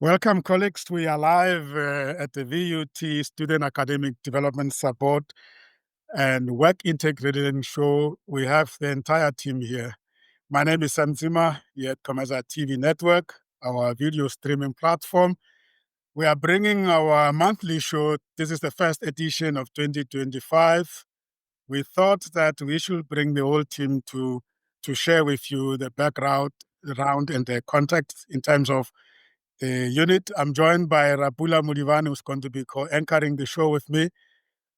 Welcome, colleagues. We are live at the VUT Student Academic Development Support and Work Integrated Show. We have the entire team here. My name is Sam Zimmer here at Commerza TV Network, our video streaming platform. We are bringing our monthly show. This is the first edition of 2025. We thought that we should bring the whole team to share with you the background around and the context in terms of the unit. I'm joined by Rapula Mudivan, who's going to be co-anchoring the show with me.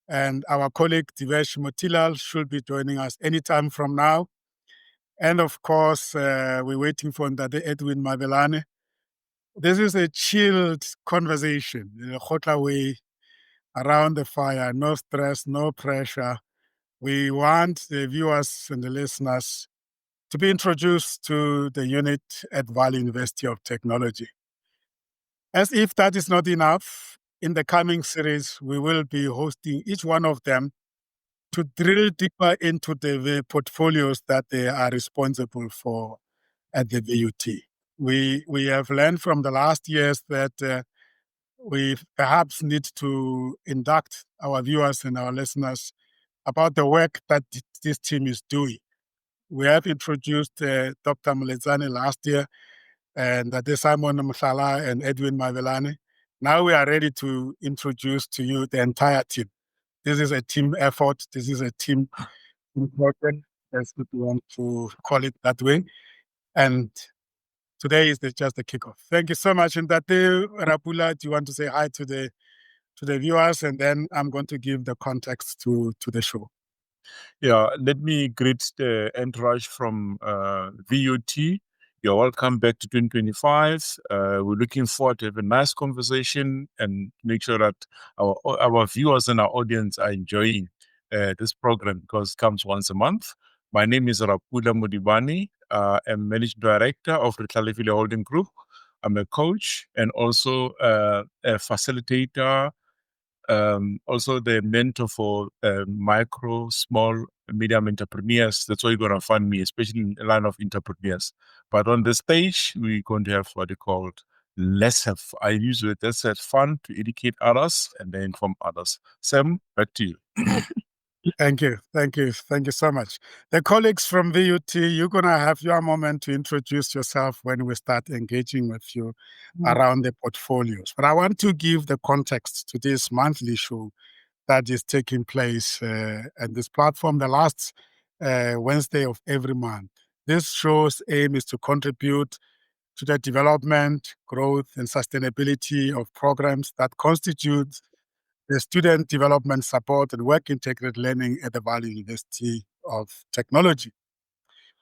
And our colleague Divesh Motilal should be joining us anytime from now. And of course, we're waiting for Ndade Edwin Mavelane. This is a chilled conversation in a hotla way around the fire, no stress, no pressure. We want the viewers and the listeners to be introduced to the unit at Valley University of Technology. As if that is not enough, in the coming series, we will be hosting each one of them to drill deeper into the portfolios that they are responsible for at the VUT. We have learned from the last years that we perhaps need to induct our viewers and our listeners about the work that this team is doing. We have introduced Dr. Mlezane last year, and that is Simon Mshala and Edwin Mavelane. Now we are ready to introduce to you the entire team. This is a team effort. This is a team project, as we want to call it that way. And today is just the kickoff. Thank you so much. And that Rapula, do you want to say hi to the viewers? And then I'm going to give the context to the show. Yeah, let me greet the entourage from VUT. You're welcome back to 2025. We're looking forward to have a nice conversation and make sure that our viewers and our audience are enjoying this program because it comes once a month. My name is Rapula Mudibani. I'm Managing Director of the Tlalefile Holding Group. I'm a coach and also a facilitator, also the mentor for micro, small, medium entrepreneurs. That's why you're going to find me, especially in the line of entrepreneurs. But on the stage, we're going to have what they call let's have fun to educate others and then inform others. Sam, back to you. Thank you. Thank you. Thank you so much. The colleagues from VUT, you're going to have your moment to introduce yourself when we start engaging with you around the portfolios. But I want to give the context to this monthly show that is taking place at this platform the last Wednesday of every month. This show's aim is to contribute to the development, growth, and sustainability of programs that constitute the student development support and work integrated learning at the Valley University of Technology.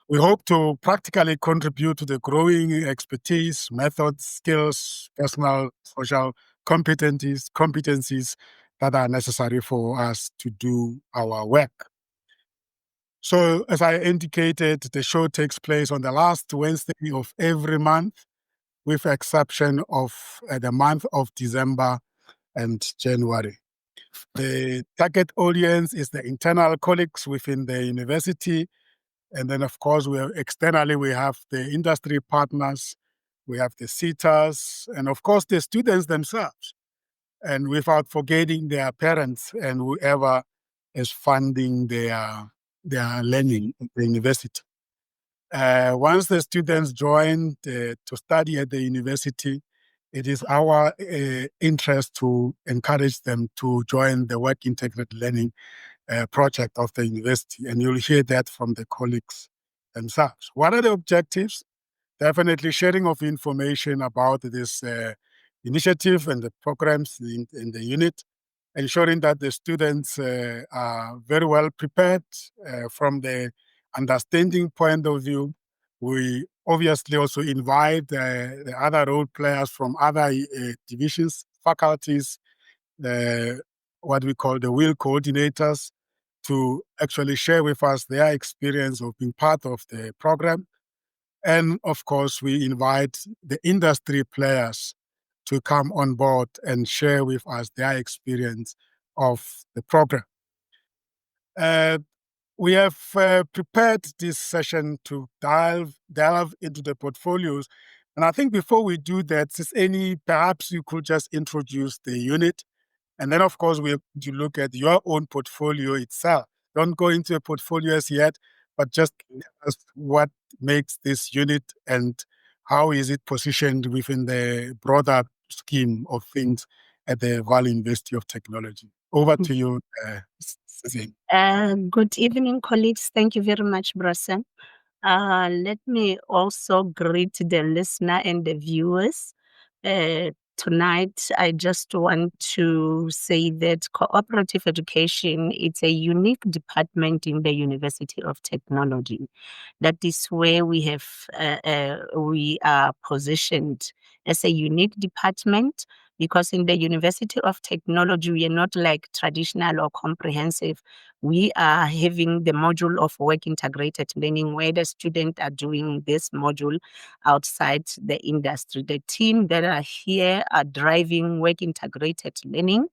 We hope to practically contribute to the growing expertise, methods, skills, personal, social competencies that are necessary for us to do our work. So, as I indicated, the show takes place on the last Wednesday of every month, with the exception of the month of December and January. The target audience is the internal colleagues within the university. And then, of course, externally, we have the industry partners, we have the CETAs, and of course, the students themselves. And without forgetting their parents and whoever is funding their learning at the university. Once the students join to study at the university, it is our interest to encourage them to join the Work Integrated Learning project of the university. And you'll hear that from the colleagues themselves. What are the objectives? Definitely sharing of information about this initiative and the programs in the unit, ensuring that the students are very well prepared from the understanding point of view. We obviously also invite the other role players from other divisions, faculties, what we call the wheel coordinators, to actually share with us their experience of being part of the program. And of course, we invite the industry players to come on board and share with us their experience of the program. We have prepared this session to delve into the portfolios, And I think before we do that, perhaps you could just introduce the unit. And then, of course, we have to look at your own portfolio itself. Don't go into a portfolio as yet, but just tell us what makes this unit and how is it positioned within the broader scheme of things at the Valley University of Technology. Over to you, Susan. Good evening, colleagues. Thank you very much, Brasem. Let me also greet the listener and the viewers. Tonight, I just want to say that cooperative education, it's a unique department in the University of Technology. That is where we are positioned as a unique department, because in the University of Technology, we are not like traditional or comprehensive. We are having the module of work integrated learning, where the students are doing this module outside the industry. The team that are here are driving work integrated learning.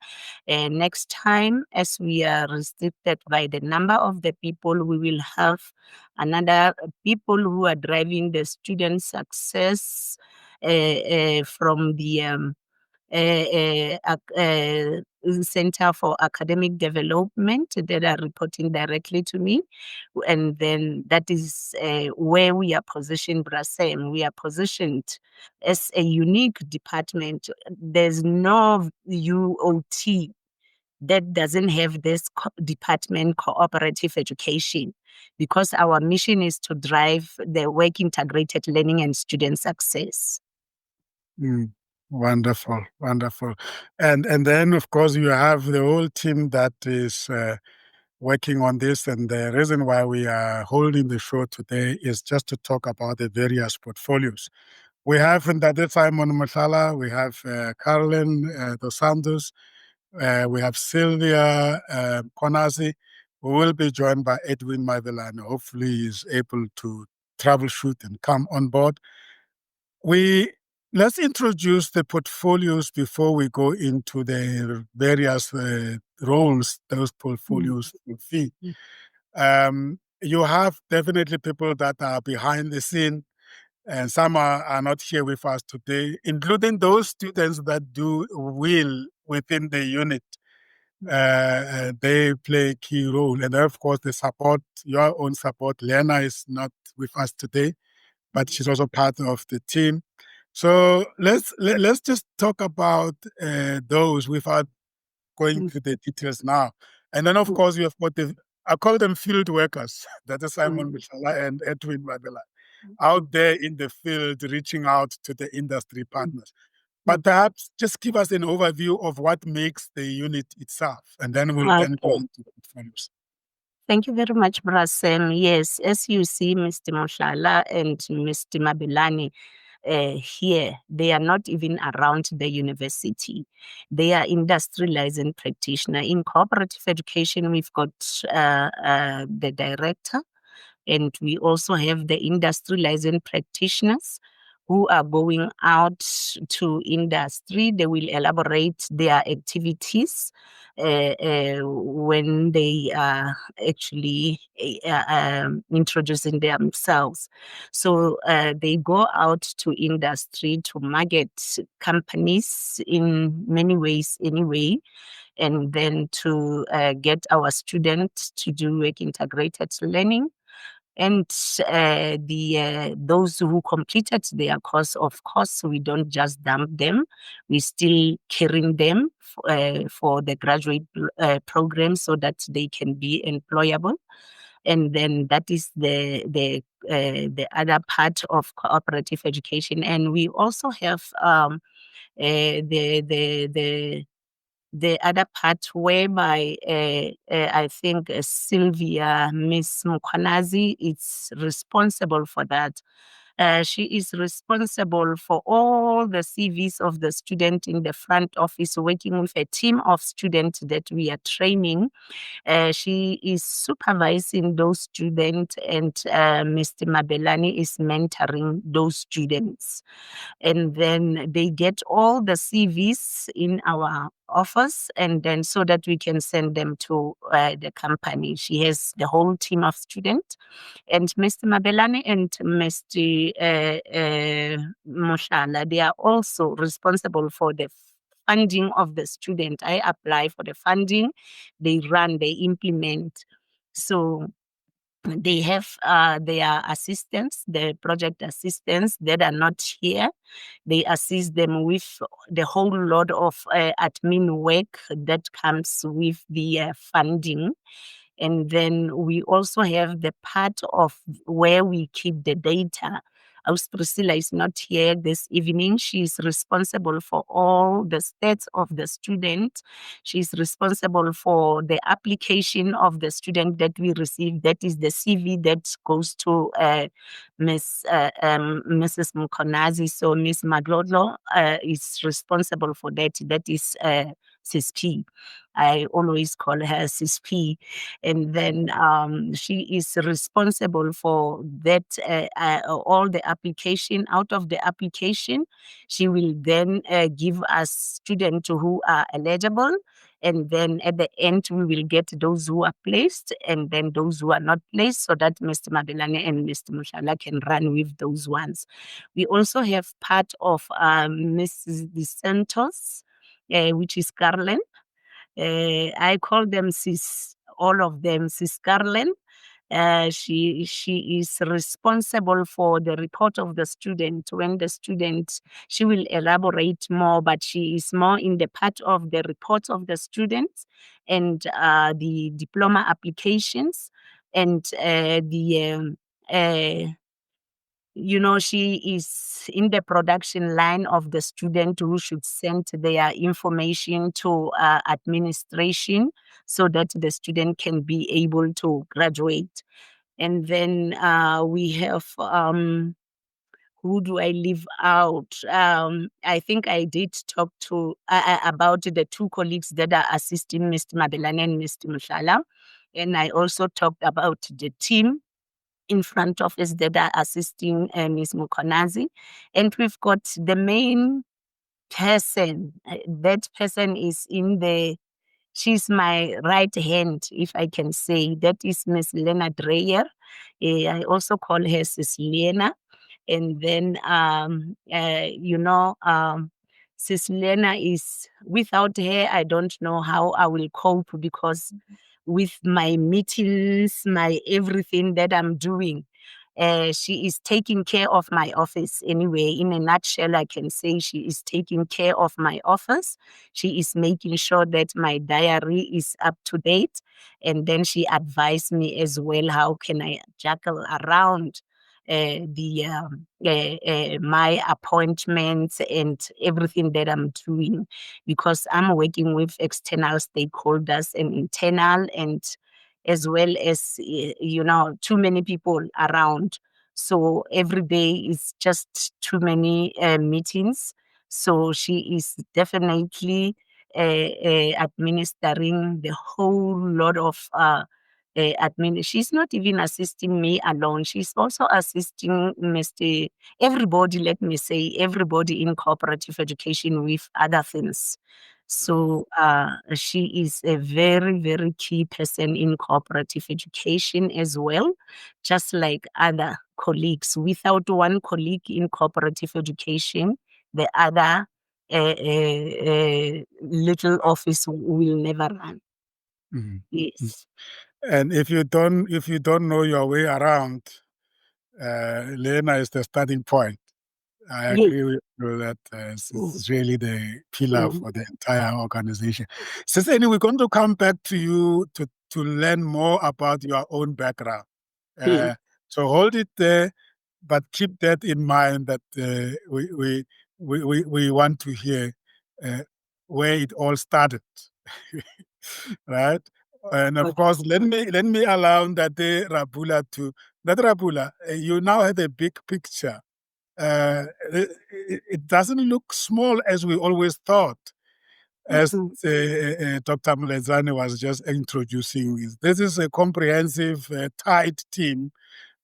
And next time, as we are restricted by the number of the people, we will have another people who are driving the student success from the Center for Academic Development that are reporting directly to me. And then that is where we are positioned, Brasem. We are positioned as a unique department. There's no UOT that doesn't have this department, cooperative education, because our mission is to drive the work integrated learning and student success. Wonderful, wonderful. And then, of course, you have the whole team that is working on this. And the reason why we are holding the show today is just to talk about the various portfolios. We have Ndade Simon Mashala, we have Carolyn Dos Santos, we have Sylvia Konazi, who will be joined by Edwin Mavelane. Hopefully he's able to troubleshoot and come on board. Let's introduce the portfolios before we go into the various roles those portfolios fulfill. You have definitely people that are behind the scene, and some are not here with us today, including those students that do well within the unit. They play a key role. And of course, the support, your own support. Lena is not with us today, but she's also part of the team. So let's just talk about those without going to the details now. And then, of course, we have got I call them field workers. That is Simon Mishala and Edwin Mabela, out there in the field, reaching out to the industry partners. But perhaps just give us an overview of what makes the unit itself, and then we'll then go into portfolios. Thank you very much, Brasem. Yes, as you see, Mr. Moshala and Mr. Mabelani here, they are not even around the university. They are industry licensed practitioner. In cooperative education, we've got the director, and we also have the industry licensed practitioners who are going out to industry. They will elaborate their activities when they are actually introducing themselves. So they go out to industry to market companies in many ways anyway, and then to get our students to do work integrated learning. And those who completed their course, of course, we don't just dump them. We still carrying them for the graduate program so that they can be employable. And then that is the other part of cooperative education. And we also have the other part whereby I think Sylvia, Miss Mkwanazi, is responsible for that. She is responsible for all the CVs of the student in the front office, working with a team of students that we are training. She is supervising those students, and Mr. Mabelani is mentoring those students. And then they get all the CVs in our office, and then so that we can send them to the company. She has the whole team of students, and Mr. Mabelane and Mr. Moshala, they are also responsible for the funding of the student. I apply for the funding, they run, they implement. So they have their assistants, the project assistants that are not here. They assist them with the whole lot of admin work that comes with the funding. And then we also have the part of where we keep the data. Aus Priscilla is not here this evening. She's responsible for all the stats of the student. She's responsible for the application of the student that we receive. That is the CV that goes to Mrs. Mkonazi. So Miss Maglodlo is responsible for that. That is CISP. I always call her CISP. And then she is responsible for that, all the application. Out of the application, she will then give us students who are eligible. And then at the end, we will get those who are placed and then those who are not placed, so that Mr. Mabelane and Mr. Mushala can run with those ones. We also have part of Mrs. De Santos, which is Carlin. I call them Sis, all of them, Sis Carlin. She is responsible for the report of the student. When the student, she will elaborate more, but she is more in the part of the report of the students and the diploma applications and she is in the production line of the student who should send their information to administration so that the student can be able to graduate. And then we have, who do I leave out? I think I did talk to about the two colleagues that are assisting Mr. Mabelane and Mr. Mushala. And I also talked about the team in front of us that are assisting Ms. Mukonazi. And we've got the main person. That person is she's my right hand, if I can say. That is Miss Lena Dreyer. I also call her Sis Lena. And then, Sis Lena is, without her, I don't know how I will cope, because with my meetings, my everything that I'm doing, she is taking care of my office anyway. In a nutshell, I can say she is taking care of my office. She is making sure that my diary is up to date. And then she advised me as well, how can I juggle around my appointments and everything that I'm doing, because I'm working with external stakeholders and internal, and as well as too many people around. So every day is just too many meetings. So she is definitely administering the whole lot of admin. She's not even assisting me alone. She's also assisting everybody, let me say, everybody in cooperative education with other things. So she is a very, very key person in cooperative education as well, just like other colleagues. Without one colleague in cooperative education, the other little office will never run. Mhm. Yes. And if you don't know your way around, Lena is the starting point. I Yes. agree with you that it's really the pillar Mhm. for the entire organization. Since anyway, we're going to come back to you to learn more about your own background. Yes. So hold it there, but keep that in mind that we want to hear uh, where it all started, right? And of Okay. course, let me allow that Rabula to that Rabula. You now have a big picture. It doesn't look small as we always thought, as Dr. Mulezane was just introducing. This is a comprehensive, tight team,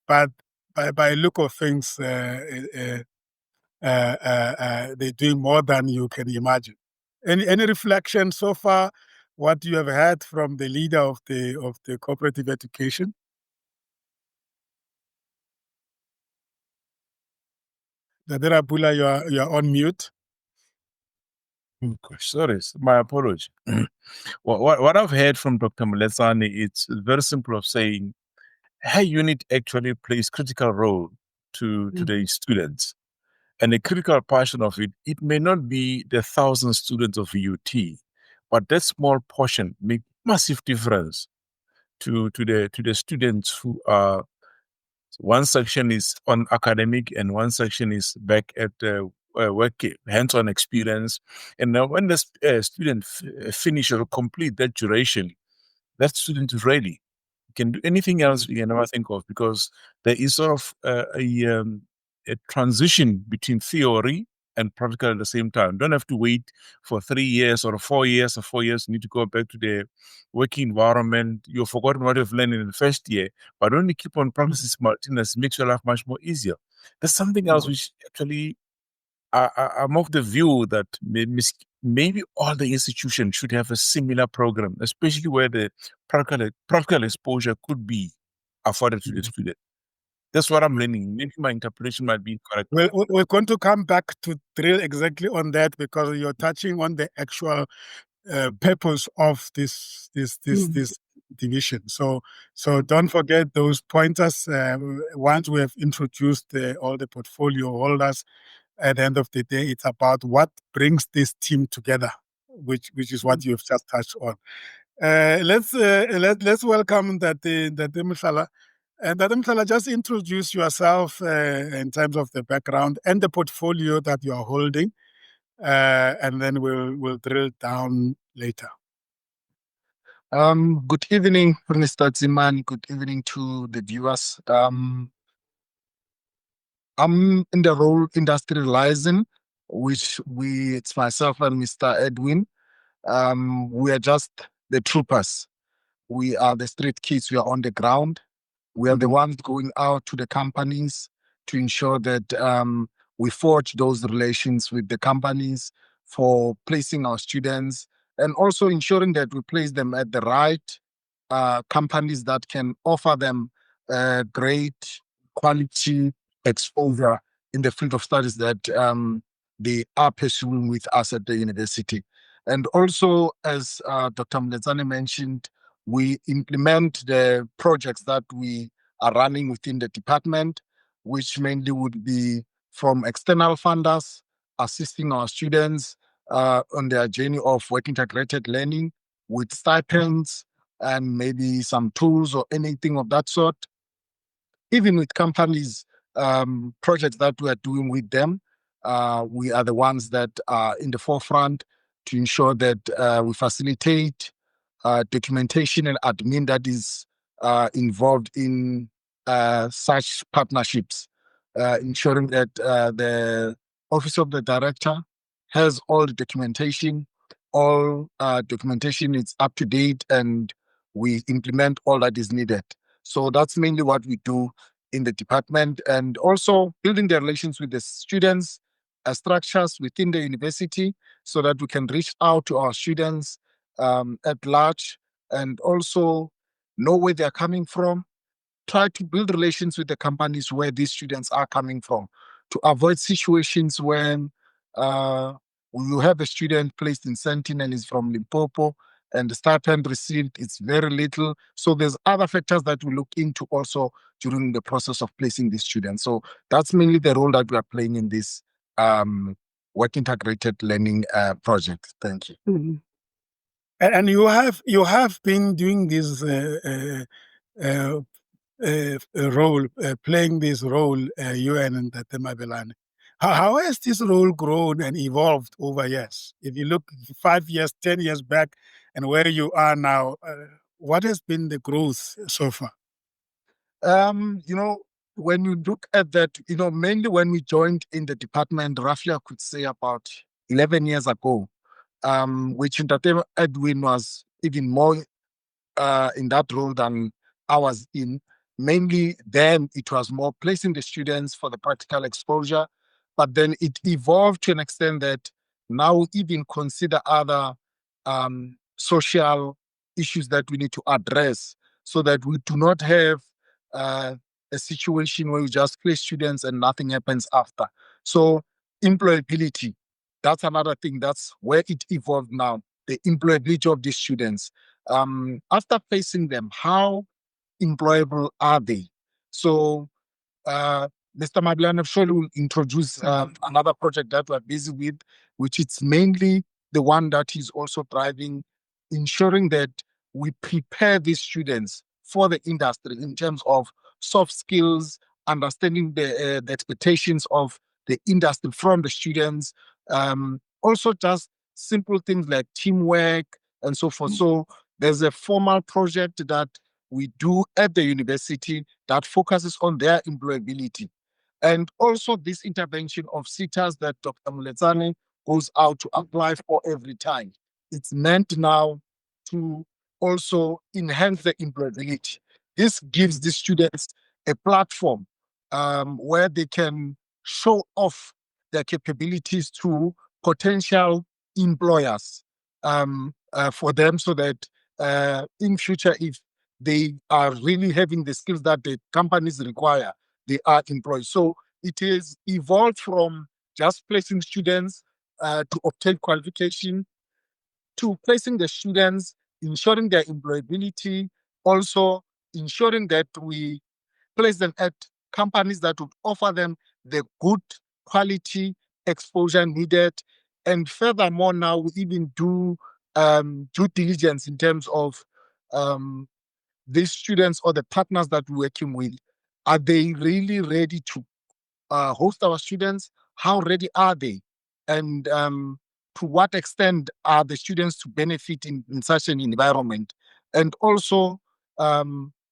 but by look of things, they're doing more than you can imagine. Any reflection so far, what you have heard from the leader of the cooperative education? Dadera Pula, you are on mute. Oh, gosh, sorry, my apology. What I've heard from Dr. Mletsane, it's very simple of saying, her unit actually plays critical role to the students. And a critical portion of it, it may not be the 1,000 students of VUT, but that small portion make massive difference to the students who are, one section is on academic and one section is back at work, hands-on experience. And now when the student finish or complete that duration, that student is ready. Can do anything else you can never think of, because there is sort of a transition between theory and practical at the same time. Don't have to wait for 3 years or 4 years or 4 years. You need to go back to the working environment. You've forgotten what you've learned in the first year, but when you keep on practicing smartness, it makes your life much more easier. There's something else which actually I'm of the view that maybe all the institutions should have a similar program, especially where the practical exposure could be afforded to the student. That's what I'm learning. Maybe my interpretation might be incorrect. Well, we're going to come back to drill exactly on that, because you're touching on the actual purpose of this division. So don't forget those pointers. Once we have introduced all the portfolio holders, at the end of the day, it's about what brings this team together, which is what you've just touched on. Let's welcome Dade Mhlala. And Dade Mhlala, just introduce yourself in terms of the background and the portfolio that you are holding, and then we'll drill down later. Good evening, Mr. Ziman. Good evening to the viewers. I'm in the role industrializing, it's myself and Mr. Edwin. We are just the troopers. We are the street kids. We are on the ground. We are the ones going out to the companies to ensure that we forge those relations with the companies for placing our students, and also ensuring that we place them at the right companies that can offer them great quality exposure in the field of studies that they are pursuing with us at the university. And also, as Dr. Mletsane mentioned, we implement the projects that we are running within the department, which mainly would be from external funders, assisting our students on their journey of work integrated learning with stipends and maybe some tools or anything of that sort. Even with companies, projects that we are doing with them, we are the ones that are in the forefront to ensure that we facilitate documentation and admin that is involved in such partnerships, ensuring that the Office of the Director has all the documentation, all documentation is up to date, and we implement all that is needed. So that's mainly what we do in the department, and also building the relations with the students, structures within the university, so that we can reach out to our students at large, and also know where they're coming from, try to build relations with the companies where these students are coming from, to avoid situations when you have a student placed in Sentinel and is from Limpopo, and the stipend received is very little. So there's other factors that we look into also during the process of placing these students. So that's mainly the role that we are playing in this work integrated learning project. Thank you. And you have been doing this role, playing this role, UN and Mabelane. How has this role grown and evolved over years? If you look 5 years, 10 years back, and where you are now, what has been the growth so far? When you look at that, mainly when we joined in the department, roughly I could say about 11 years ago, which Ntate Edwin was even more in that role than I was in. Mainly then it was more placing the students for the practical exposure, but then it evolved to an extent that now even consider other social issues that we need to address so that we do not have a situation where we just place students and nothing happens after. So employability, that's another thing. That's where it evolved now, the employability of these students. After facing them, how employable are they? So Mr. Mabilane surely will introduce another project that we're busy with, which is mainly the one that is also driving, ensuring that we prepare these students for the industry in terms of soft skills, understanding the expectations of the industry from the students, also just simple things like teamwork and so forth. So there's a formal project that we do at the university that focuses on their employability. And also this intervention of SETAs that Dr. Muletsane goes out to apply for every time. It's meant now to also enhance the employability. This gives the students a platform where they can show off their capabilities to potential employers for them, so that in future, if they are really having the skills that the companies require, they are employed. So it is evolved from just placing students to obtain qualification to placing the students, ensuring their employability, also ensuring that we place them at companies that would offer them the good quality exposure needed. And furthermore, now we even do due diligence in terms of these students or the partners that we're working with. Are they really ready to host our students? How ready are they? And to what extent are the students to benefit in such an environment? And also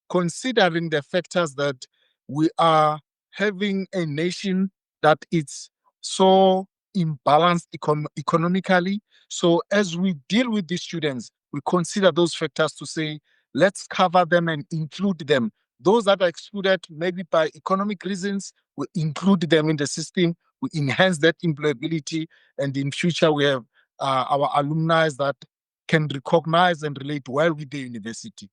considering the factors that we are having a nation that is so imbalanced economically. So as we deal with these students, we consider those factors to say, let's cover them and include them. Those that are excluded maybe by economic reasons, we include them in the system, we enhance that employability, and in future we have our alumni that can recognize and relate well with the university.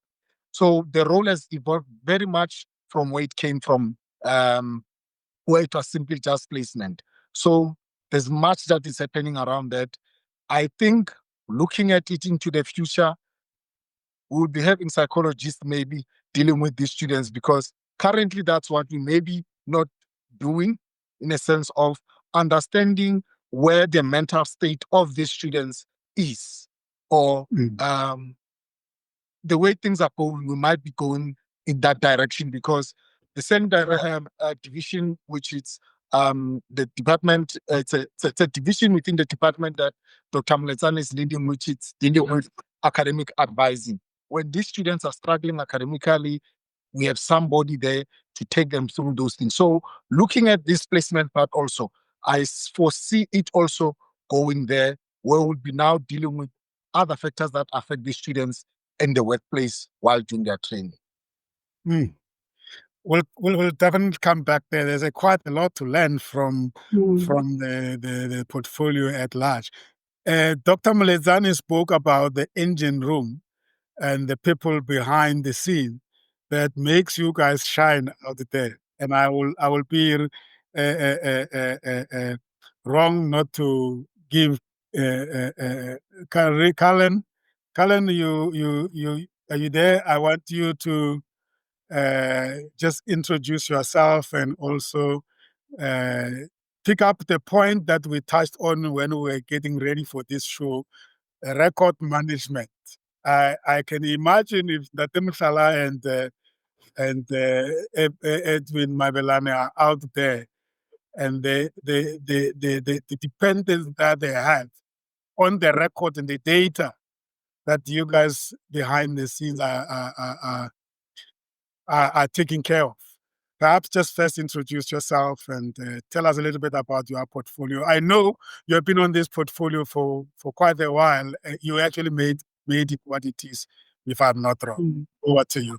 So the role has evolved very much from where it came from, where it was simply just placement. So there's much that is happening around that. I think looking at it into the future, we'll be having psychologists maybe dealing with these students, because currently that's what we may be not doing, in a sense of understanding where the mental state of these students is, or the way things are going, we might be going in that direction, because the same division, which is the department, it's a division within the department that Dr. Muletsane is leading, which is dealing with academic advising. When these students are struggling academically, we have somebody there to take them through those things. So looking at this placement part also, I foresee it also going there, where we'll be now dealing with other factors that affect the students in the workplace while doing their training. We'll definitely come back there. There's quite a lot to learn from the portfolio at large. Dr. Muletsane spoke about the engine room and the people behind the scene that makes you guys shine out there. And I will be wrong not to give Cullen. Cullen, you are you there? I want you to just introduce yourself and also pick up the point that we touched on when we were getting ready for this show, record management. I can imagine if Natem Salah and Edwin Mabelane are out there, and the dependence that they have on the record and the data that you guys behind the scenes are taking care of. Perhaps just first introduce yourself and tell us a little bit about your portfolio. I know you have been on this portfolio for quite a while. You actually made it what it is, if I'm not wrong. Over to you.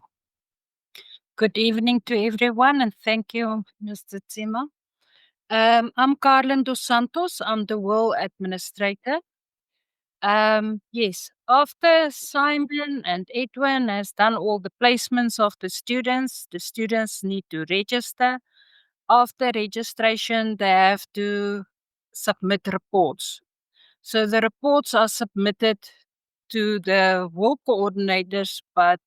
Good evening to everyone, and thank you, Mr. Tsima. I'm Carlin dos Santos. I'm the WIL administrator. Yes, after Simon and Edwin has done all the placements of the students need to register. After registration, they have to submit reports. So the reports are submitted to the WIL coordinators, but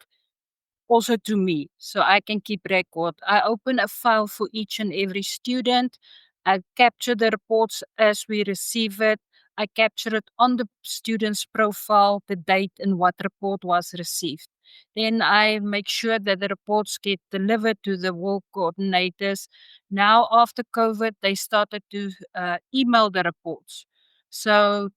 also to me, so I can keep record. I open a file for each and every student. I capture the reports as we receive it. I capture it on the student's profile, the date and what report was received. Then I make sure that the reports get delivered to the WIL coordinators. Now, after COVID, they started to email the reports. So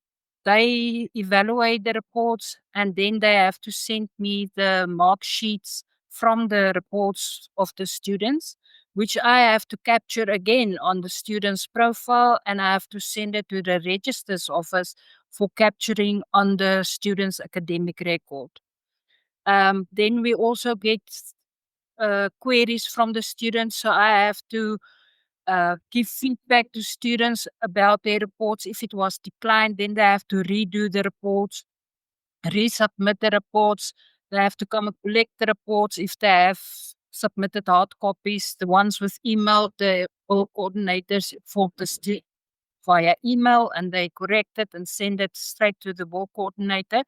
they evaluate the reports and then they have to send me the mark sheets from the reports of the students, which I have to capture again on the student's profile and I have to send it to the registrar's office for capturing on the student's academic record. Then we also get queries from the students, so I have to give feedback to students about their reports. If it was declined, then they have to redo the reports, resubmit the reports. They have to come and collect the reports if they have submitted hard copies. The ones with email, the all coordinators for the via email and they correct it and send it straight to the WIL coordinator.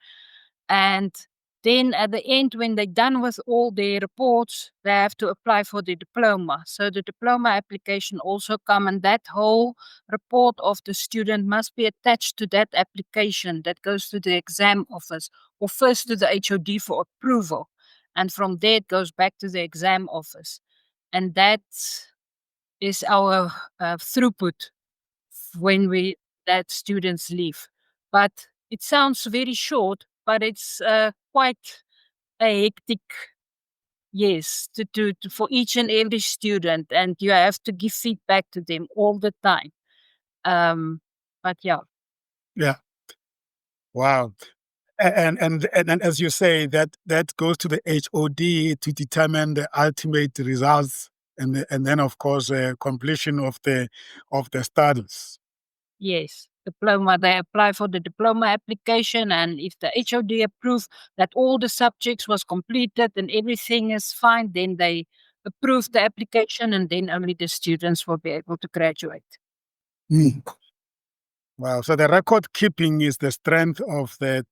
And then at the end, when they're done with all their reports, they have to apply for the diploma. So the diploma application also come and that whole report of the student must be attached to that application that goes to the exam office or first to the HOD for approval. And from there, it goes back to the exam office. And that is our throughput when that students leave. But it sounds very short, but it's quite a hectic, yes, for each and every student, and you have to give feedback to them all the time. But yeah. Yeah. Wow. And as you say, that goes to the HOD to determine the ultimate results, and then of course completion of the studies. Yes, diploma. They apply for the diploma application, and if the HOD approve that all the subjects was completed and everything is fine, then they approve the application, and then only the students will be able to graduate. Mm. Wow! So the record keeping is the strength of that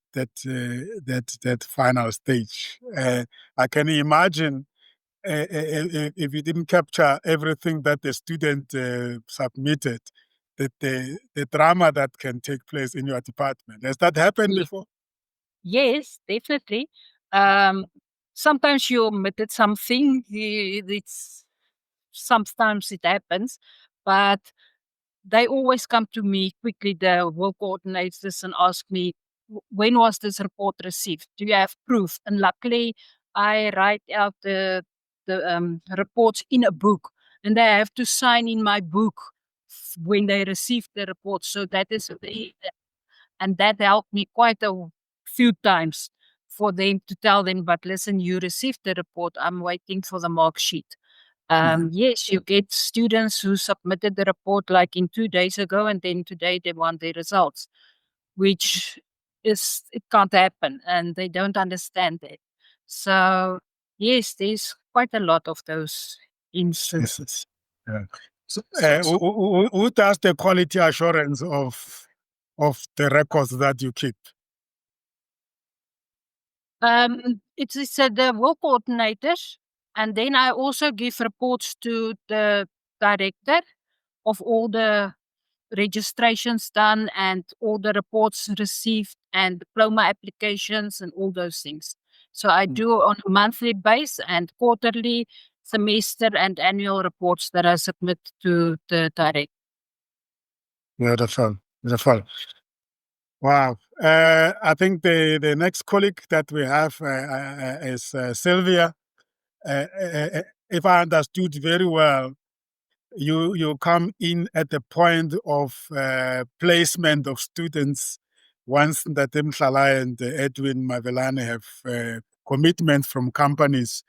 final stage. I can imagine if you didn't capture everything that the student submitted, that the drama that can take place in your department. Has that happened before? Yes, definitely. Sometimes you omitted something. Sometimes it happens, but they always come to me quickly, the WIL coordinators, and ask me, when was this report received? Do you have proof? And luckily, I write out the reports in a book, and they have to sign in my book when they receive the report. So that is and that helped me quite a few times for them to tell them, but listen, you received the report. I'm waiting for the mark sheet. Yes, you get students who submitted the report like in 2 days ago, and then today they want their results, which it can't happen, and they don't understand it. So yes, there's quite a lot of those instances. Yeah. So, who does the quality assurance of the records that you keep? It's the WIL coordinators, and then I also give reports to the director of all the registrations done and all the reports received and diploma applications and all those things. So I do on a monthly basis and quarterly, semester and annual reports that I submit to the director. Beautiful, beautiful. Wow. I think the next colleague that we have is Sylvia. If I understood very well, you come in at the point of placement of students once that Mhlala and Edwin Mavelane have commitment from companies.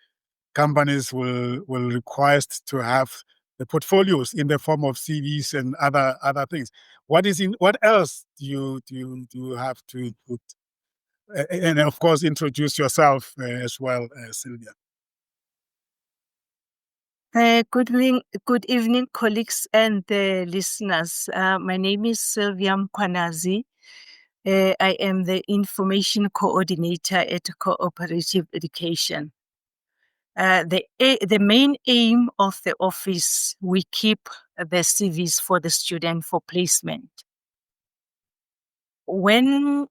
Companies will request to have the portfolios in the form of CVs and other things. What else do you have to put? And of course, introduce yourself as well, Sylvia. Good evening, colleagues and listeners. My name is Sylvia Mkwanazi. I am the Information Coordinator at Cooperative Education. The main aim of the office, we keep the CVs for the student for placement. When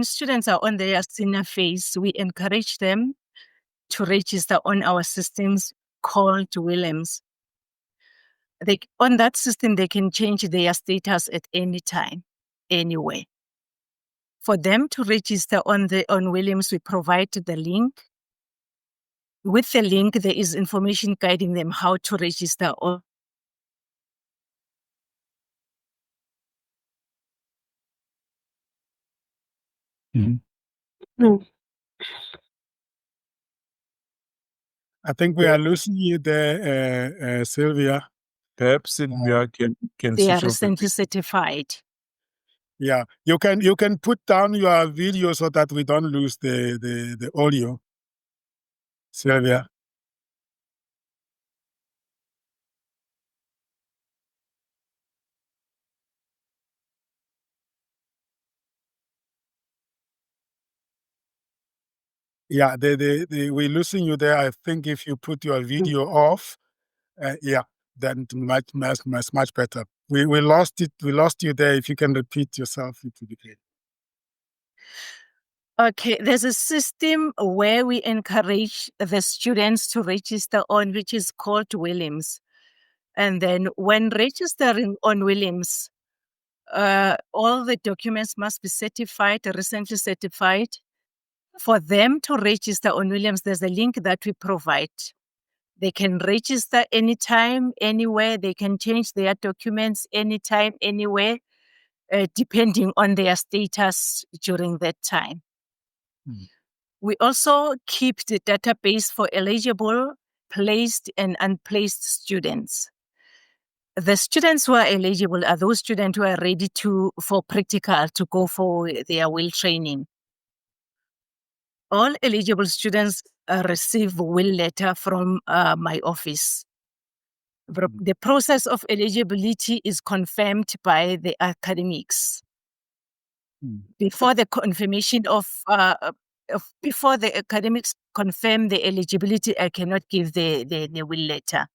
students are on their senior phase, we encourage them to register on our systems called Williams. On that system, they can change their status at any time, anywhere. For them to register on Williams, we provide the link. With the link, there is information guiding them how to register. I think we are losing you there, Sylvia. Perhaps Sylvia can They are switch off. recently certified. Yeah, you can put down your video so that we don't lose the audio, Sylvia. Yeah, we're losing you there. I think if you put your video off, yeah, then much better. We lost it. We lost you there. If you can repeat yourself, it would be great. Okay, there's a system where we encourage the students to register on, which is called Williams. And then when registering on Williams, all the documents must be certified, recently certified. For them to register on Williams, there's a link that we provide. They can register anytime, anywhere. They can change their documents anytime, anywhere, depending on their status during that time. We also keep the database for eligible, placed, and unplaced students. The students who are eligible are those students who are ready for practical to go for their will training. All eligible students receive will letter from my office. The process of eligibility is confirmed by the academics. Before the confirmation before the academics confirm the eligibility, I cannot give the will letter.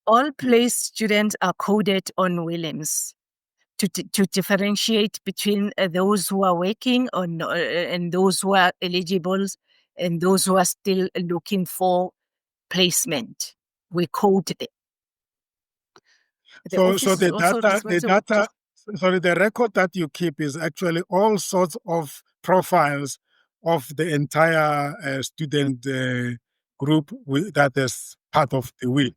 All placed students are coded on Williams to differentiate between those who are working and those who are eligible and those who are still looking for placement. We code them. The record that you keep is actually all sorts of profiles of the entire student group that is part of the will.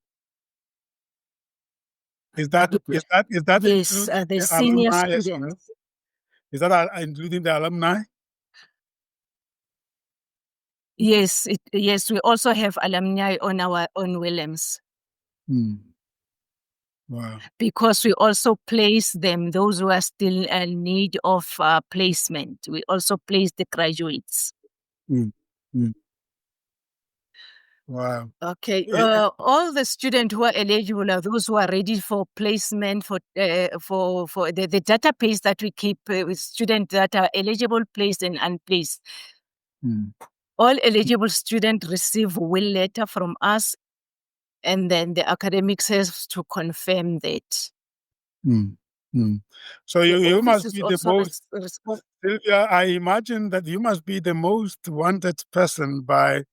Is that yes, the senior students? Is that including the alumni? Yes, yes. We also have alumni on Williams. Wow. Because we also place them, those who are still in need of placement. We also place the graduates. Wow. Okay. All the students who are eligible are those who are ready for placement for the database that we keep with students that are eligible, placed, and unplaced. All eligible students receive will letter from us, and then the academics has to confirm that. So you must be the most, Sylvia, I imagine that you must be the most wanted person by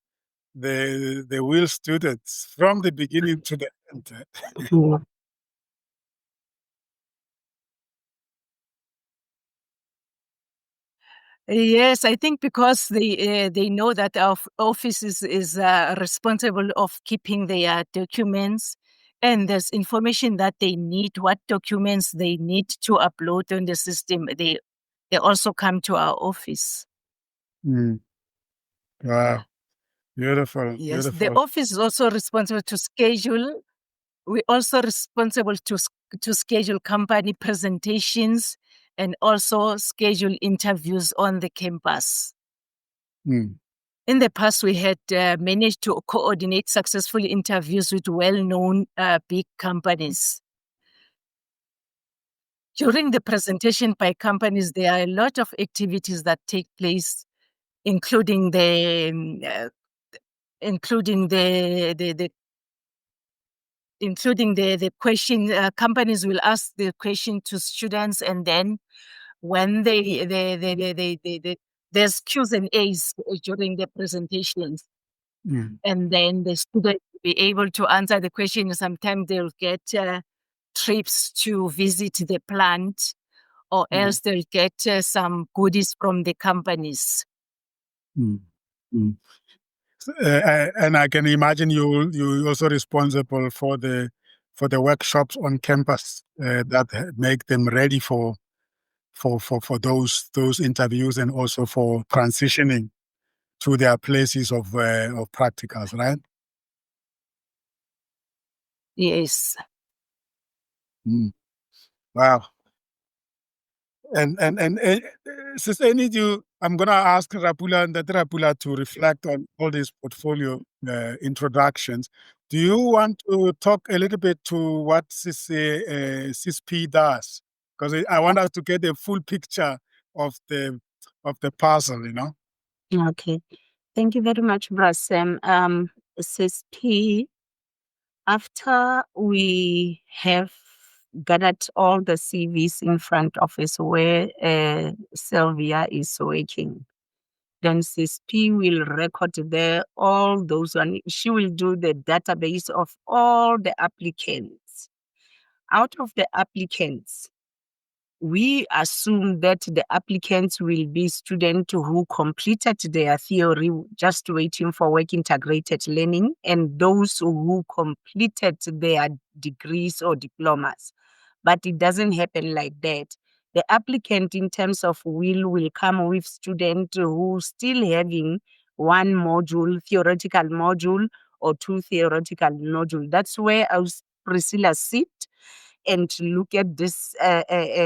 the will students from the beginning to the end. Yes, I think because they know that our office is responsible of keeping their documents, and there's information that they need, what documents they need to upload on the system. They also come to our office. Wow. Beautiful. Yes, the Beautiful. office is also responsible to schedule. We're also responsible to schedule company presentations and also schedule interviews on the campus. Mm. In the past, we had managed to coordinate successful interviews with well-known big companies. During the presentation by companies, there are a lot of activities that take place, including the question. Companies will ask the question to students, and then when there's Q's and A's during the presentations. Mm. And then the student will be able to answer the question. Sometimes they'll get trips to visit the plant, or else they'll get some goodies from the companies. Mm. Mm. And I can imagine you also responsible for the workshops on campus that make them ready for those interviews, and also for transitioning to their places of practicals, right? Yes. Mm. Wow. And Sister Enid, I'm gonna ask Rapula and Rapula to reflect on all these portfolio introductions. Do you want to talk a little bit to what CISP does? Because I want us to get a full picture of the puzzle, you know. Okay. Thank you very much, Brasem. SSP, after we have gathered all the CVs in front of us where Sylvia is working, then CSP will record there all those and she will do the database of all the applicants. Out of the applicants, we assume that the applicants will be students who completed their theory, just waiting for work integrated learning, and those who completed their degrees or diplomas. But it doesn't happen like that. The applicant in terms of will come with students who still having one module, theoretical module, or two theoretical module. That's where our Priscilla sit and look at this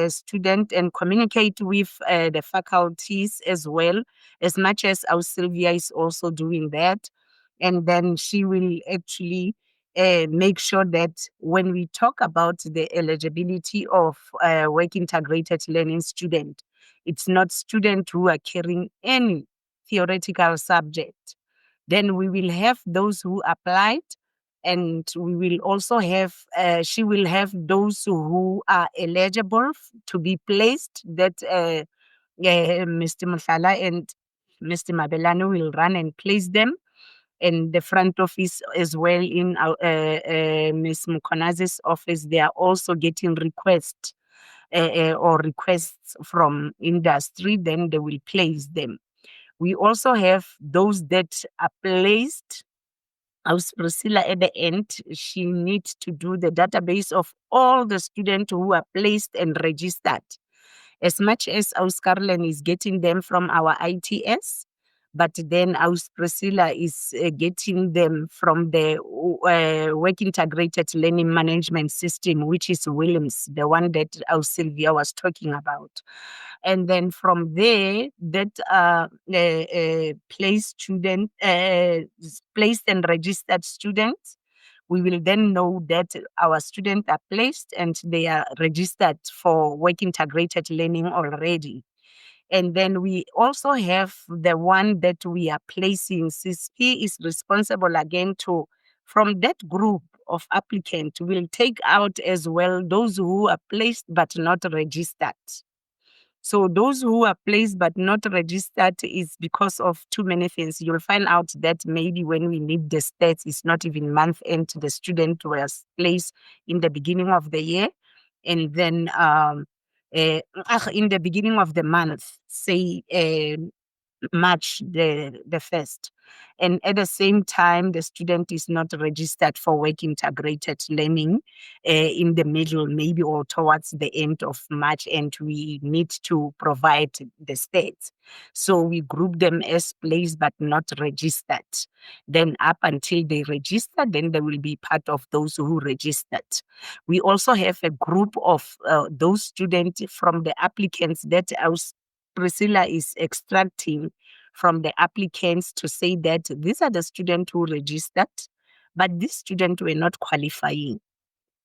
student and communicate with the faculties as well, as much as our Sylvia is also doing that. And then she will actually make sure that when we talk about the eligibility of work integrated learning student, it's not students who are carrying any theoretical subject. Then we will have those who applied, and we will also have, she will have those who are eligible to be placed, that Mr. Mufala and Mr. Mabelano will run and place them. And the front office as well, in our, Ms. Mukonazi's office, they are also getting requests or requests from industry, then they will place them. We also have those that are placed. As Priscilla at the end, she needs to do the database of all the students who are placed and registered. As much as our Scarlett is getting them from our ITS, but then our Priscilla is getting them from the Work Integrated Learning Management System, which is Williams, the one that our Sylvia was talking about. And then from there, that placed and registered students, we will then know that our students are placed and they are registered for work integrated learning already. And then we also have the one that we are placing. CSP is responsible again to, from that group of applicants, will take out as well those who are placed but not registered. So those who are placed but not registered is because of too many things. You'll find out that maybe when we need the stats, it's not even month end. The student was placed in the beginning of the year, and then in the beginning of the month, say March the 1st. And at the same time, the student is not registered for work integrated learning in the middle, maybe, or towards the end of March, and we need to provide the stats. So we group them as placed but not registered. Then up until they register, then they will be part of those who registered. We also have a group of those students from the applicants that Priscilla is extracting from the applicants to say that these are the students who registered, but these students were not qualifying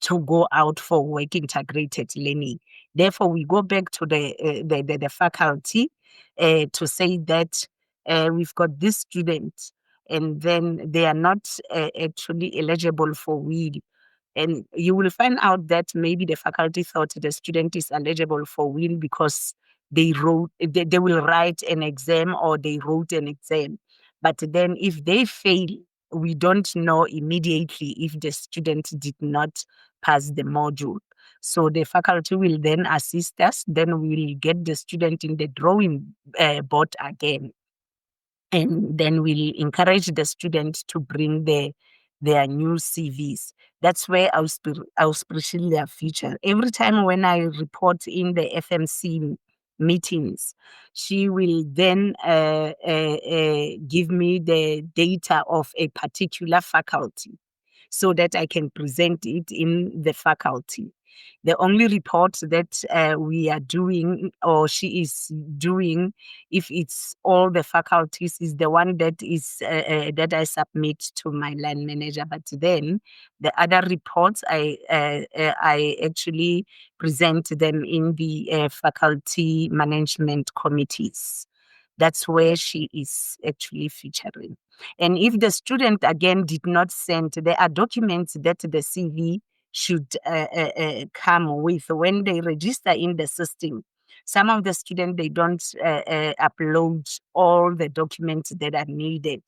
to go out for work integrated learning. Therefore, we go back to the faculty to say that we've got these students and then they are not actually eligible for WHEEL. And you will find out that maybe the faculty thought the student is eligible for WHEEL because they will write an exam or they wrote an exam. But then if they fail, we don't know immediately if the student did not pass the module. So the faculty will then assist us. Then we will get the student in the drawing board again. And then we'll encourage the students to bring their new CVs. That's where our Priscilla feature. Every time when I report in the FMC meetings, she will then give me the data of a particular faculty so that I can present it in the faculty. The only report that we are doing, or she is doing, if it's all the faculties, is the one that is that I submit to my line manager. But then the other reports, I actually present them in the faculty management committees. That's where she is actually featuring. And if the student again did not send, there are documents that the CV should come with when they register in the system. Some of the students, they don't upload all the documents that are needed.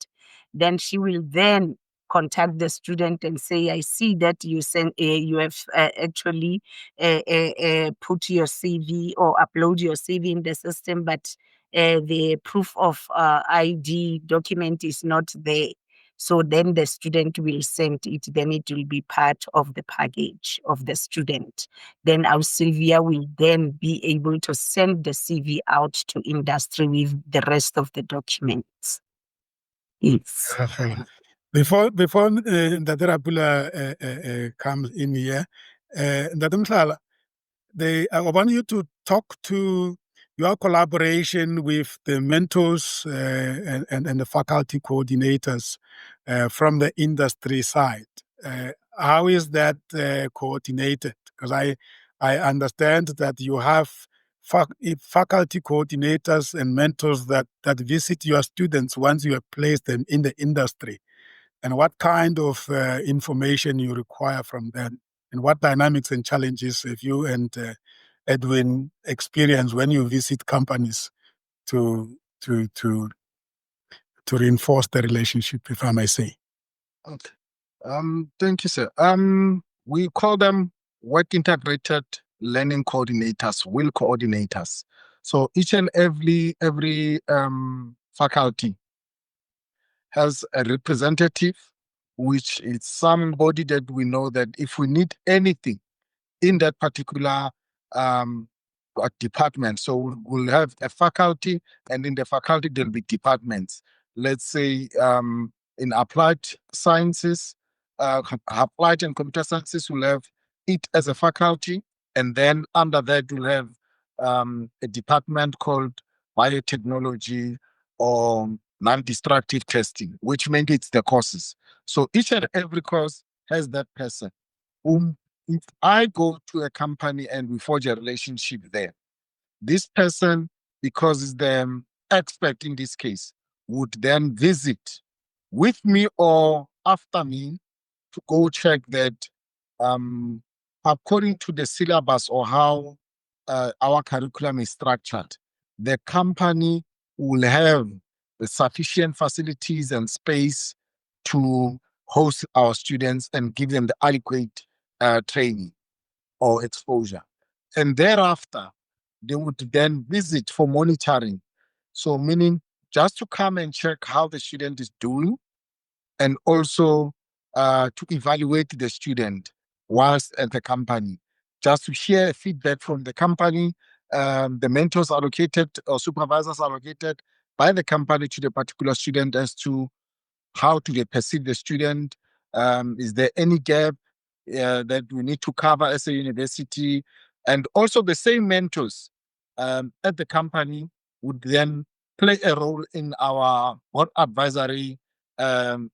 Then she will then contact the student and say, I see that you have actually put your CV or upload your CV in the system, but the proof of ID document is not there. So then the student will send it, then it will be part of the package of the student. Then our Sylvia will then be able to send the CV out to industry with the rest of the documents. Yes. Before Ndate Rapula comes in here, Ndate Mhlala, I want you to talk to your collaboration with the mentors and the faculty coordinators from the industry side. How is that coordinated? Because I understand that you have faculty coordinators and mentors that visit your students once you have placed them in the industry, and what kind of information you require from them, and what dynamics and challenges have you and Edwin experience when you visit companies to reinforce the relationship, if I may say. Okay. Thank you, sir. We call them work integrated learning coordinators, WHEEL coordinators. So each and every faculty has a representative, which is somebody that we know that if we need anything in that particular department, so we'll have a faculty, and in the faculty there'll be departments. Let's say in applied sciences, applied and computer sciences will have it as a faculty, and then under that we'll have a department called biotechnology or non-destructive testing, which mandates the courses. So each and every course has that person whom, if I go to a company and we forge a relationship there, this person, because he's the expert in this case, would then visit with me or after me to go check that according to the syllabus or how our curriculum is structured, the company will have the sufficient facilities and space to host our students and give them the adequate training or exposure. And thereafter, they would then visit for monitoring. So meaning just to come and check how the student is doing, and also to evaluate the student whilst at the company, just to share feedback from the company. The mentors allocated or supervisors allocated by the company to the particular student as to how do they perceive the student. Is there any gap that we need to cover as a university? And also the same mentors at the company would then play a role in our board advisory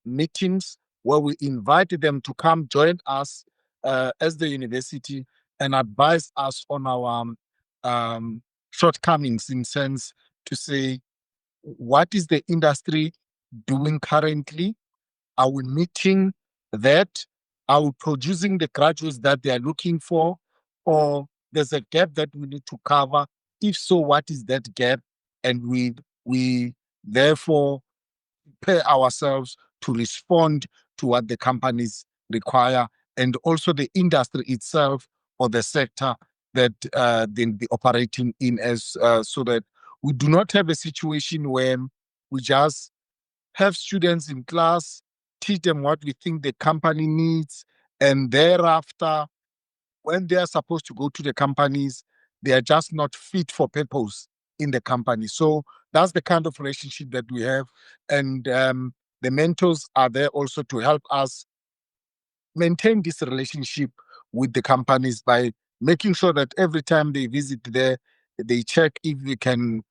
meetings, where we invite them to come join us as the university and advise us on our shortcomings, in sense to say, what is the industry doing currently? Are we meeting that? Are we producing the graduates that they are looking for? Or there's a gap that we need to cover? If so, what is that gap? And we therefore prepare ourselves to respond to what the companies require, and also the industry itself or the sector that they'll be operating in, as so that we do not have a situation where we just have students in class, teach them what we think the company needs, and thereafter, when they are supposed to go to the companies, they are just not fit for purpose in the company. So that's the kind of relationship that we have. And the mentors are there also to help us maintain this relationship with the companies by making sure that every time they visit there, they check if we can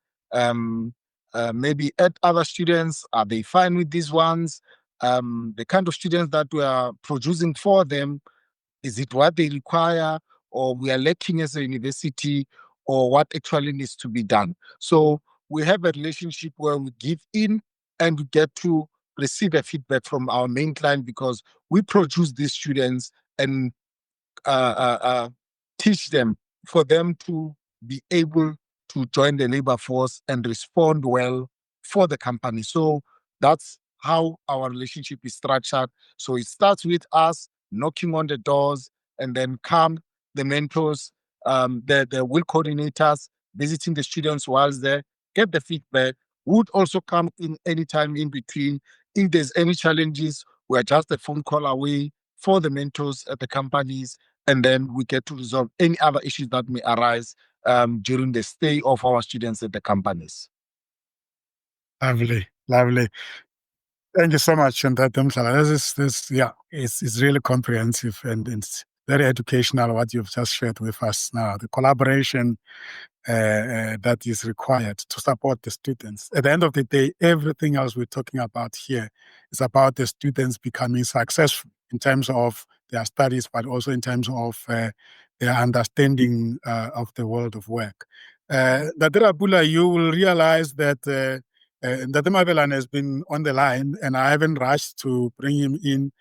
maybe add other students. Are they fine with these ones? The kind of students that we are producing for them, is it what they require, or we are lacking as a university, or what actually needs to be done? So we have a relationship where we give in and we get to receive a feedback from our main client, because we produce these students and teach them for them to be able to join the labor force and respond well for the company. So that's how our relationship is structured. So it starts with us knocking on the doors, and then come the mentors, the will coordinators, visiting the students whilst there, get the feedback, would also come in anytime in between. If there's any challenges, we're just a phone call away for the mentors at the companies, and then we get to resolve any other issues that may arise during the stay of our students at the companies. Lovely, lovely. Thank you so much, Ntate Mhlala. It's really comprehensive, and it's very educational what you've just shared with us now. The collaboration that is required to support the students. At the end of the day, everything else we're talking about here is about the students becoming successful in terms of their studies, but also in terms of their understanding of the world of work. Ntate Bula, you will realize that Ntate Mabelan has been on the line, and I haven't rushed to bring him in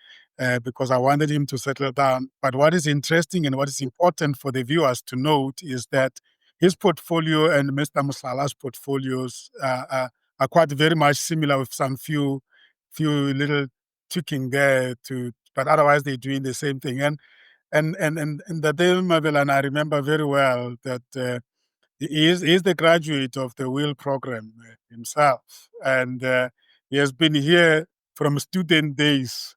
because I wanted him to settle down. But what is interesting and what is important for the viewers to note is that his portfolio and Mr. Mhlala's portfolios are quite very much similar, with some few little tweaking there but otherwise they're doing the same thing. And Ntate Mabelan, I remember very well that he is the graduate of the WIL program himself, and he has been here from student days.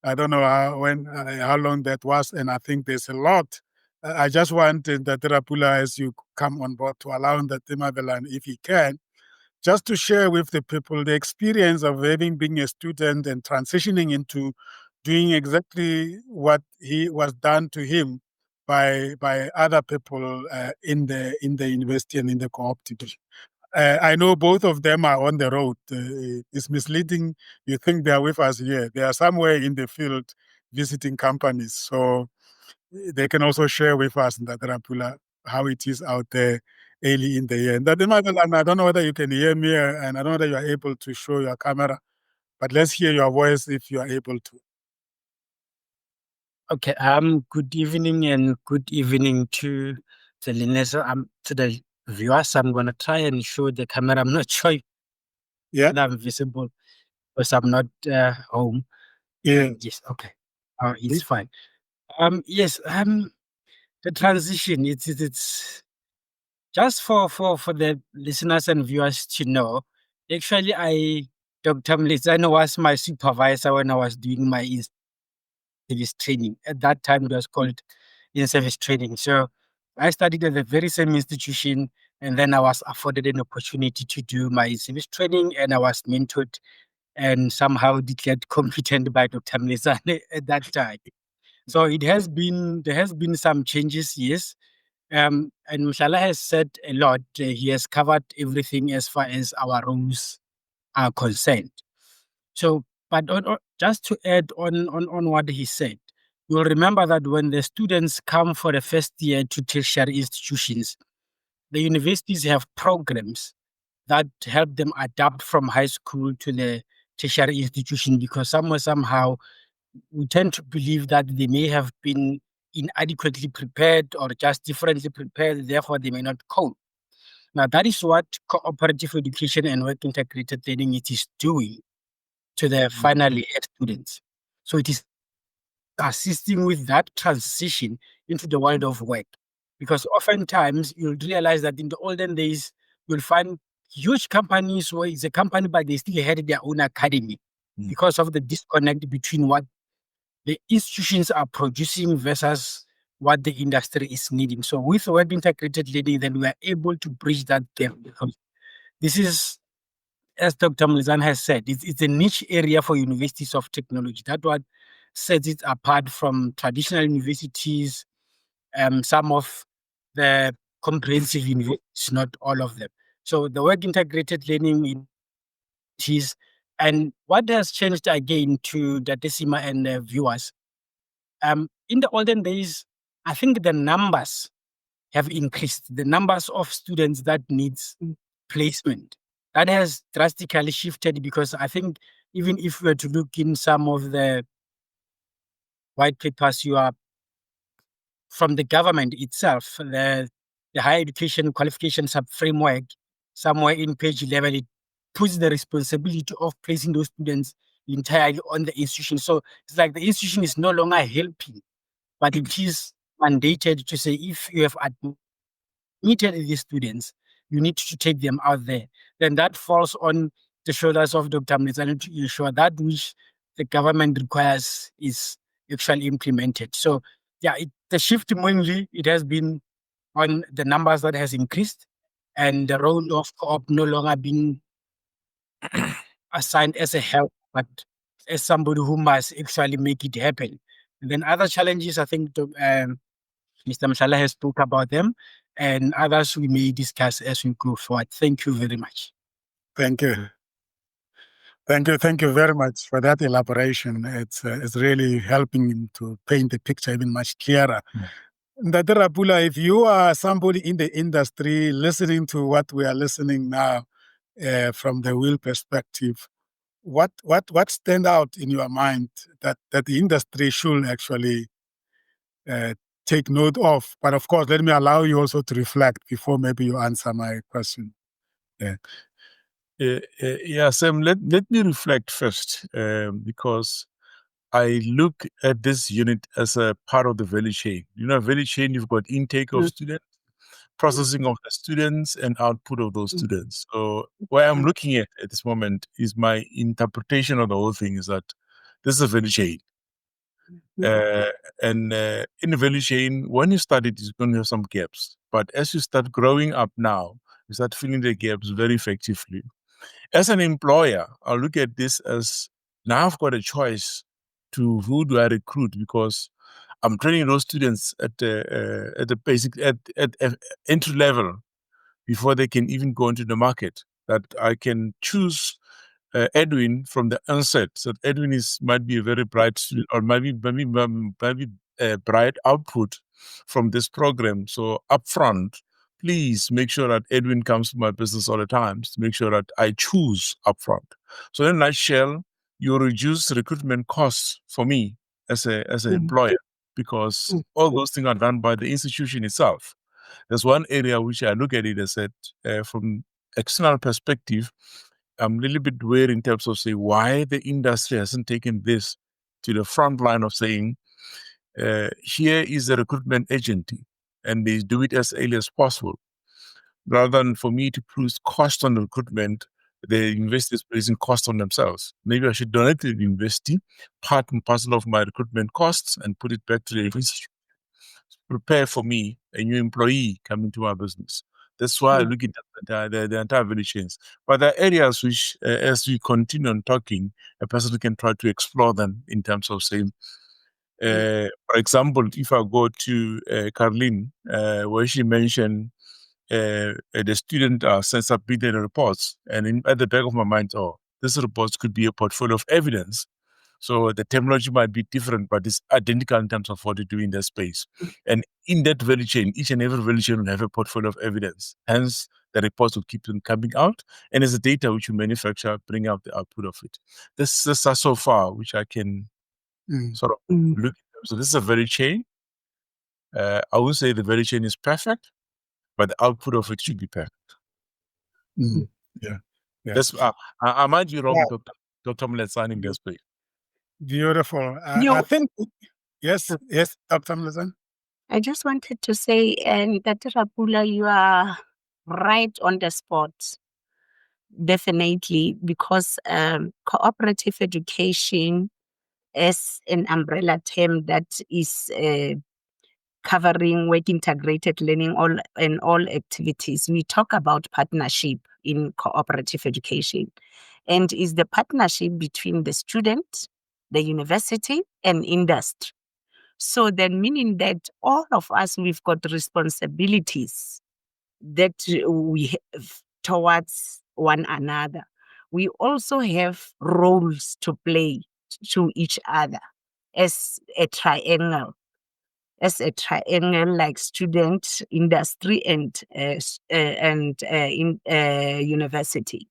I don't know how long that was, and I think there's a lot. I just want that Rapula, as you come on board, to allow that Mabelan, if he can, just to share with the people the experience of having been a student and transitioning into doing exactly what he was done to him by other people in the university and in the co-op division. I know both of them are on the road. It's misleading. You think they are with us here. They are somewhere in the field visiting companies. So they can also share with us, Rapula, how it is out there early in the year. And I don't know whether you can hear me, and I don't know whether you are able to show your camera, but let's hear your voice if you are able to. Okay. Good evening, and good evening to the listeners. To the viewers. I'm gonna try and show the camera. I'm not sure if I'm visible because I'm not home. Yeah. Yes. Okay. It's fine. Yes. The transition. It's just for the listeners and viewers to know. Actually, Dr. Mlizano was my supervisor when I was doing my in-service training. At that time, it was called in-service training. So I studied at the very same institution, and then I was afforded an opportunity to do my in-service training, and I was mentored and somehow declared competent by Dr. Mlizane at that time. So there has been some changes, yes. And Mshala has said a lot. He has covered everything as far as our roles are concerned. So, but just to add on what he said, you'll remember that when the students come for the first year to tertiary institutions, the universities have programs that help them adapt from high school to the tertiary institution, because somehow we tend to believe that they may have been inadequately prepared or just differently prepared, therefore they may not cope. Now, that is what cooperative education and work integrated learning it is doing to the final year students. So it is assisting with that transition into the world of work. Because oftentimes you'll realize that in the olden days, you'll find huge companies where it's a company, but they still had their own academy because of the disconnect between what the institutions are producing versus what the industry is needing. So with web integrated learning, then we are able to bridge that gap. Because this is, as Dr. Mlizan has said, it's a niche area for universities of technology. That's what sets it apart from traditional universities, some of the comprehensive universities, not all of them. So the work integrated learning is, and what has changed again to the Decima and the viewers, in the olden days, I think the numbers have increased. The numbers of students that needs placement, that has drastically shifted, because I think even if we were to look in some of the white papers you are from the government itself, the higher education qualification sub framework, somewhere in page 11, it puts the responsibility of placing those students entirely on the institution. So it's like the institution is no longer helping, but it is mandated to say, if you have admitted these students, you need to take them out there. Then that falls on the shoulders of Dr. Mlizane to ensure that which the government requires is actually implemented. So yeah, the shift mainly, it has been on the numbers that has increased, and the role of co-op no longer being assigned as a help, but as somebody who must actually make it happen. And then other challenges, I think Mr. Mshala has spoke about them, and others we may discuss as we go forward. Thank you very much. Thank you. Thank you very much for that elaboration. It's really helping to paint the picture even much clearer. Ndate Rapula, if you are somebody in the industry listening to what we are listening now from the will perspective, what stand out in your mind that the industry should actually take note of? But of course, let me allow you also to reflect before maybe you answer my question. Yeah, Sam, let me reflect first, because I look at this unit as a part of the value chain. You know, value chain, you've got intake of students, processing of the students, and output of those students. So what I'm looking at this moment is my interpretation of the whole thing is that this is a value chain. And in the value chain, when you start it, it's going to have some gaps. But as you start growing up now, you start filling the gaps very effectively. As an employer, I'll look at this as, now I've got a choice to who do I recruit, because I'm training those students at the basic, at entry level before they can even go into the market. That I can choose Edwin from the onset. So Edwin might be a very bright student, or might be a bright output from this program. So upfront, please make sure that Edwin comes to my business all the time to make sure that I choose upfront. So in a nutshell, you reduce recruitment costs for me as an employer, because all those things are done by the institution itself. There's one area which I look at it as from external perspective, I'm a little bit weird in terms of say why the industry hasn't taken this to the front line of saying, here is the recruitment agency, and they do it as early as possible. Rather than for me to put cost on recruitment, the university is placing cost on themselves. Maybe I should donate to the university part and parcel of my recruitment costs and put it back to the university. Prepare for me, a new employee coming to our business. That's why I look at the entire value chains. But there are areas which, as we continue on talking, a person can try to explore them in terms of saying, for example, if I go to Carlene, where she mentioned the student submitted reports, and at the back of my mind, this report could be a portfolio of evidence. So the terminology might be different, but it's identical in terms of what you do in that space. And in that value chain, each and every value chain will have a portfolio of evidence. Hence, the reports will keep on coming out. And as the data which you manufacture, bring out the output of it. This is so far, which I can sort of look at. So this is a value chain. I would say the value chain is perfect, but the output of it should be perfect. Yeah. That's, I might be wrong, Dr. Mletsani, in this space. Beautiful. I think, yes, Dr. Mletsani. I just wanted to say, and Dr. Rapula, you are right on the spot. Definitely, because cooperative education as an umbrella term that is covering work integrated learning all activities. We talk about partnership in cooperative education, and is the partnership between the student, the university, and industry. So then, meaning that all of us, we've got responsibilities that we have towards one another. We also have roles to play to each other as a triangle. Like student, industry, and university.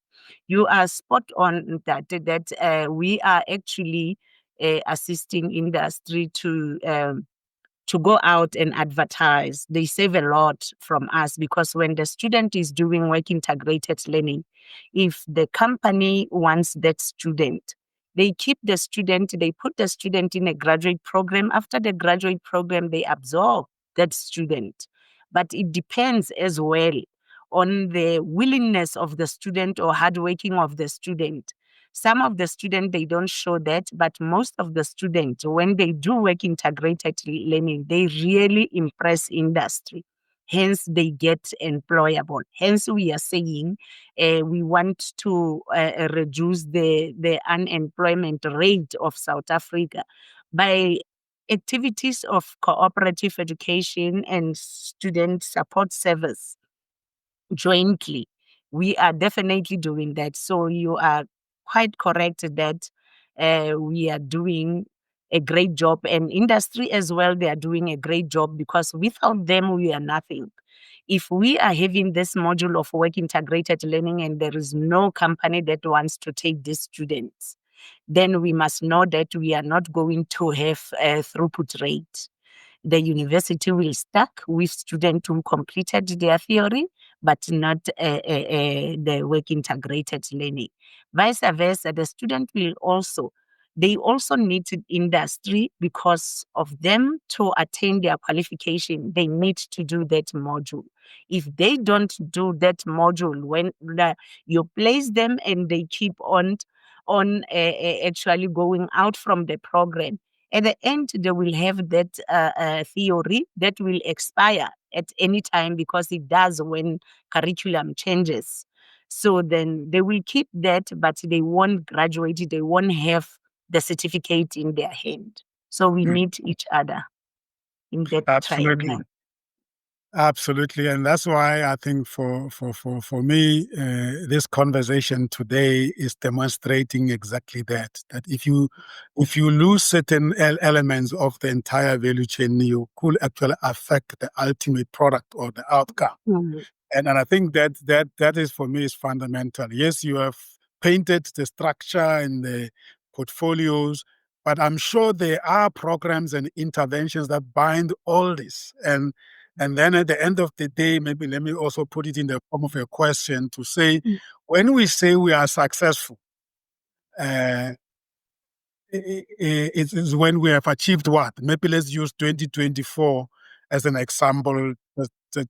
You are spot on that we are actually assisting industry to go out and advertise. They save a lot from us, because when the student is doing work integrated learning, if the company wants that student, they keep the student, they put the student in a graduate program. After the graduate program, they absorb that student. But it depends as well on the willingness of the student or hardworking of the student. Some of the students, they don't show that, but most of the students, when they do work integrated learning, they really impress industry. Hence, they get employable. Hence, we are saying we want to reduce the unemployment rate of South Africa by activities of cooperative education and student support service jointly. We are definitely doing that. So you are quite correct that we are doing a great job, and industry as well, they are doing a great job, because without them, we are nothing. If we are having this module of work integrated learning and there is no company that wants to take these students, then we must know that we are not going to have a throughput rate. The university will stuck with students who completed their theory, but not the work integrated learning. Vice versa, the student will also, they also need industry, because of them to attain their qualification, they need to do that module. If they don't do that module, when you place them and they keep on actually going out from the program, at the end, they will have that theory that will expire at any time, because it does when curriculum changes. So then they will keep that, but they won't graduate. They won't have the certificate in their hand. So we need each other in that Absolutely. triangle. Absolutely, and that's why I think for me, this conversation today is demonstrating exactly that. That if you lose certain elements of the entire value chain, you could actually affect the ultimate product or the outcome. And I think that is, for me, is fundamental. Yes, you have painted the structure and the portfolios, but I'm sure there are programs and interventions that bind all this. And then at the end of the day, maybe let me also put it in the form of a question to say, when we say we are successful, it is when we have achieved what? Maybe let's use 2024 as an example,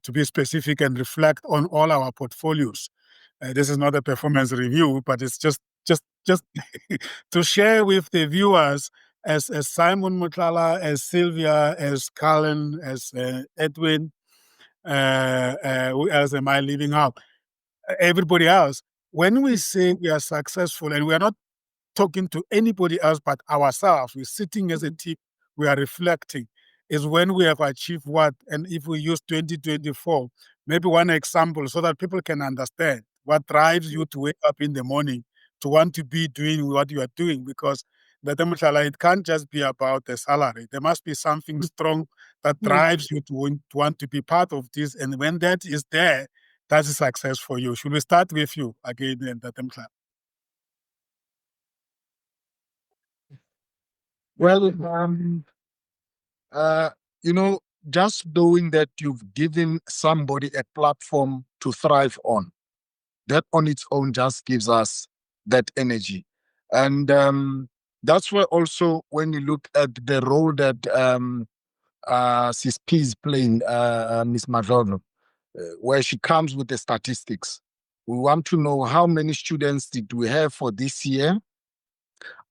to be specific and reflect on all our portfolios. This is not a performance review, but it's just to share with the viewers, as Simon Mutlala, as Sylvia, as Colin, as Edwin. Who else am I leaving out? Everybody else. When we say we are successful, and we are not talking to anybody else but ourselves, we're sitting as a team, we are reflecting, is when we have achieved what. And if we use 2024, maybe one example so that people can understand what drives you to wake up in the morning to want to be doing what you are doing, because it can't just be about the salary. There must be something strong that drives you to want to be part of this. And when that is there, that's a success for you. Should we start with you again, Datemhla? Well, you know, just knowing that you've given somebody a platform to thrive on, that on its own just gives us that energy. And that's where also, when you look at the role that CSP is playing, Ms. Madlono, where she comes with the statistics. We want to know how many students did we have for this year.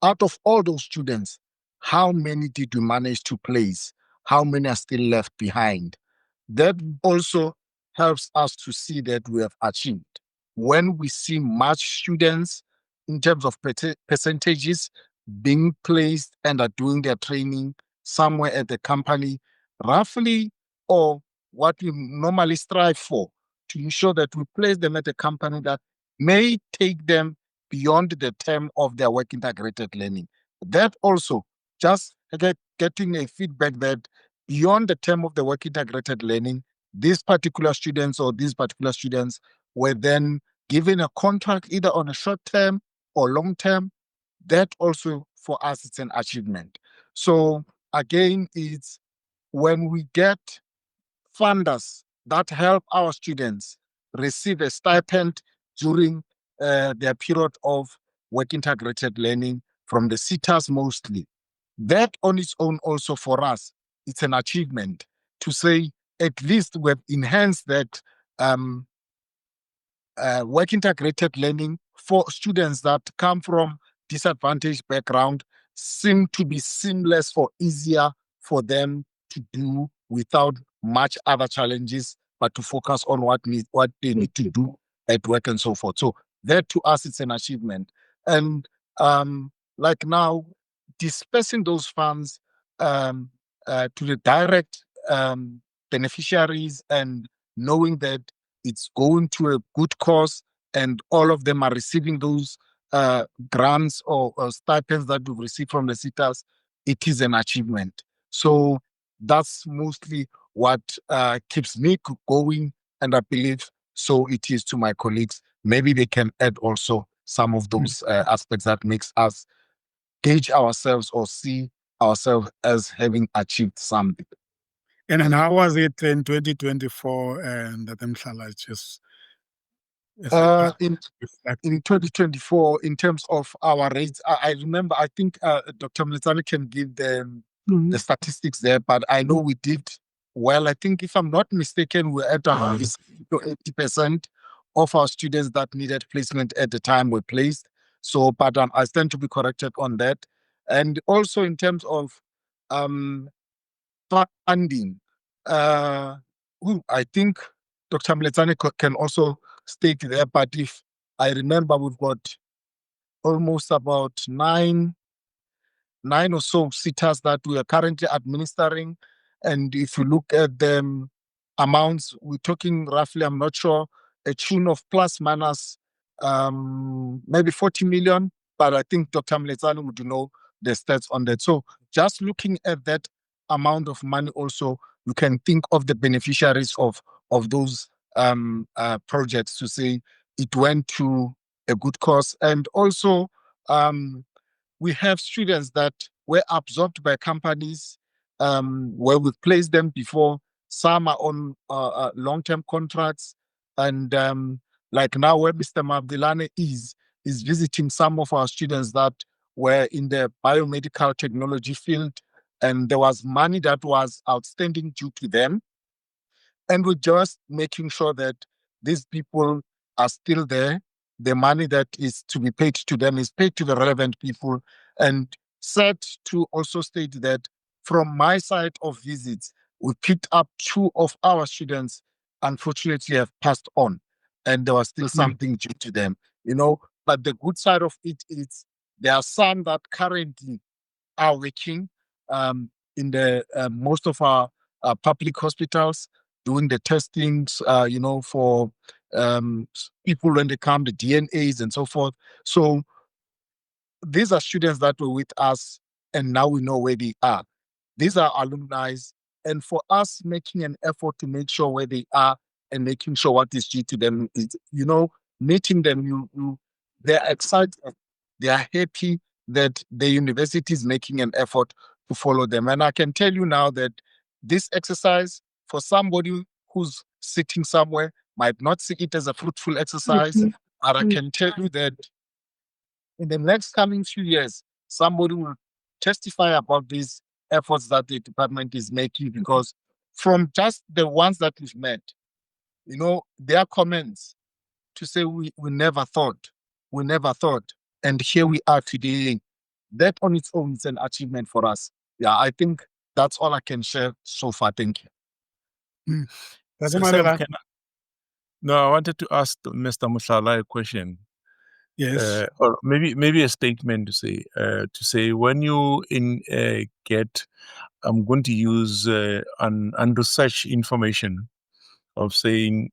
Out of all those students, how many did we manage to place? How many are still left behind? That also helps us to see that we have achieved. When we see much students in terms of percentages being placed and are doing their training somewhere at the company, roughly, or what we normally strive for, to ensure that we place them at a company that may take them beyond the term of their work integrated learning. That also, just getting a feedback that beyond the term of the work integrated learning, these particular students were then given a contract either on a short term or long term. That also, for us, it's an achievement. So again, it's when we get funders that help our students receive a stipend during their period of work integrated learning from the SETAs mostly. That on its own also, for us, it's an achievement to say at least we've enhanced that work integrated learning for students that come from disadvantaged background, seem to be seamless or easier for them to do without much other challenges, but to focus on what they need to do at work and so forth. So that, to us, it's an achievement. And like now, dispersing those funds to the direct beneficiaries, and knowing that it's going to a good cause and all of them are receiving those grants or stipends that we've received from the SETAs, it is an achievement. So that's mostly what keeps me going, and I believe so it is to my colleagues. Maybe they can add also some of those aspects that makes us gauge ourselves or see ourselves as having achieved something. And then how was it in 2024? And Datemhla, just in 2024, in terms of our rates, I remember, I think Dr. Mletsane can give the statistics there, but I know we did well. I think, if I'm not mistaken, we're at around 80% of our students that needed placement at the time were placed. So, but I stand to be corrected on that. And also in terms of funding, I think Dr. Mletsane can also state there, but if I remember, we've got almost about nine or so SETAs that we are currently administering. And if you look at the amounts, we're talking roughly, I'm not sure, a tune of plus minus maybe 40 million, but I think Dr. Mletsane would know the stats on that. So just looking at that amount of money also, you can think of the beneficiaries of those projects, to say it went to a good cause. And also, we have students that were absorbed by companies where we've placed them before. Some are on long-term contracts, and like now, where Mr. Mabdilane is visiting some of our students that were in the biomedical technology field, and there was money that was outstanding due to them. And we're just making sure that these people are still there. The money that is to be paid to them is paid to the relevant people. And sad to also state that from my side of visits, we picked up 2 of our students, unfortunately, have passed on, and there was still something due to them, But the good side of it is there are some that currently are working in the most of our public hospitals, doing the testings, for people when they come, the DNAs and so forth. So these are students that were with us, and now we know where they are. These are alumni, and for us making an effort to make sure where they are and making sure what is due to them is, meeting them, they're excited, they are happy that the university is making an effort to follow them. And I can tell you now that this exercise, for somebody who's sitting somewhere, might not see it as a fruitful exercise, but I can tell you that in the next coming few years, somebody will testify about these efforts that the department is making, because from just the ones that we've met, their comments to say we never thought, and here we are today. That on its own is an achievement for us. Yeah, I think that's all I can share so far. Thank you. That's So, my Sam, bad. No, I wanted to ask Mr. Mushala a question. Yes. Or maybe a statement to say when you get, I'm going to use research information of saying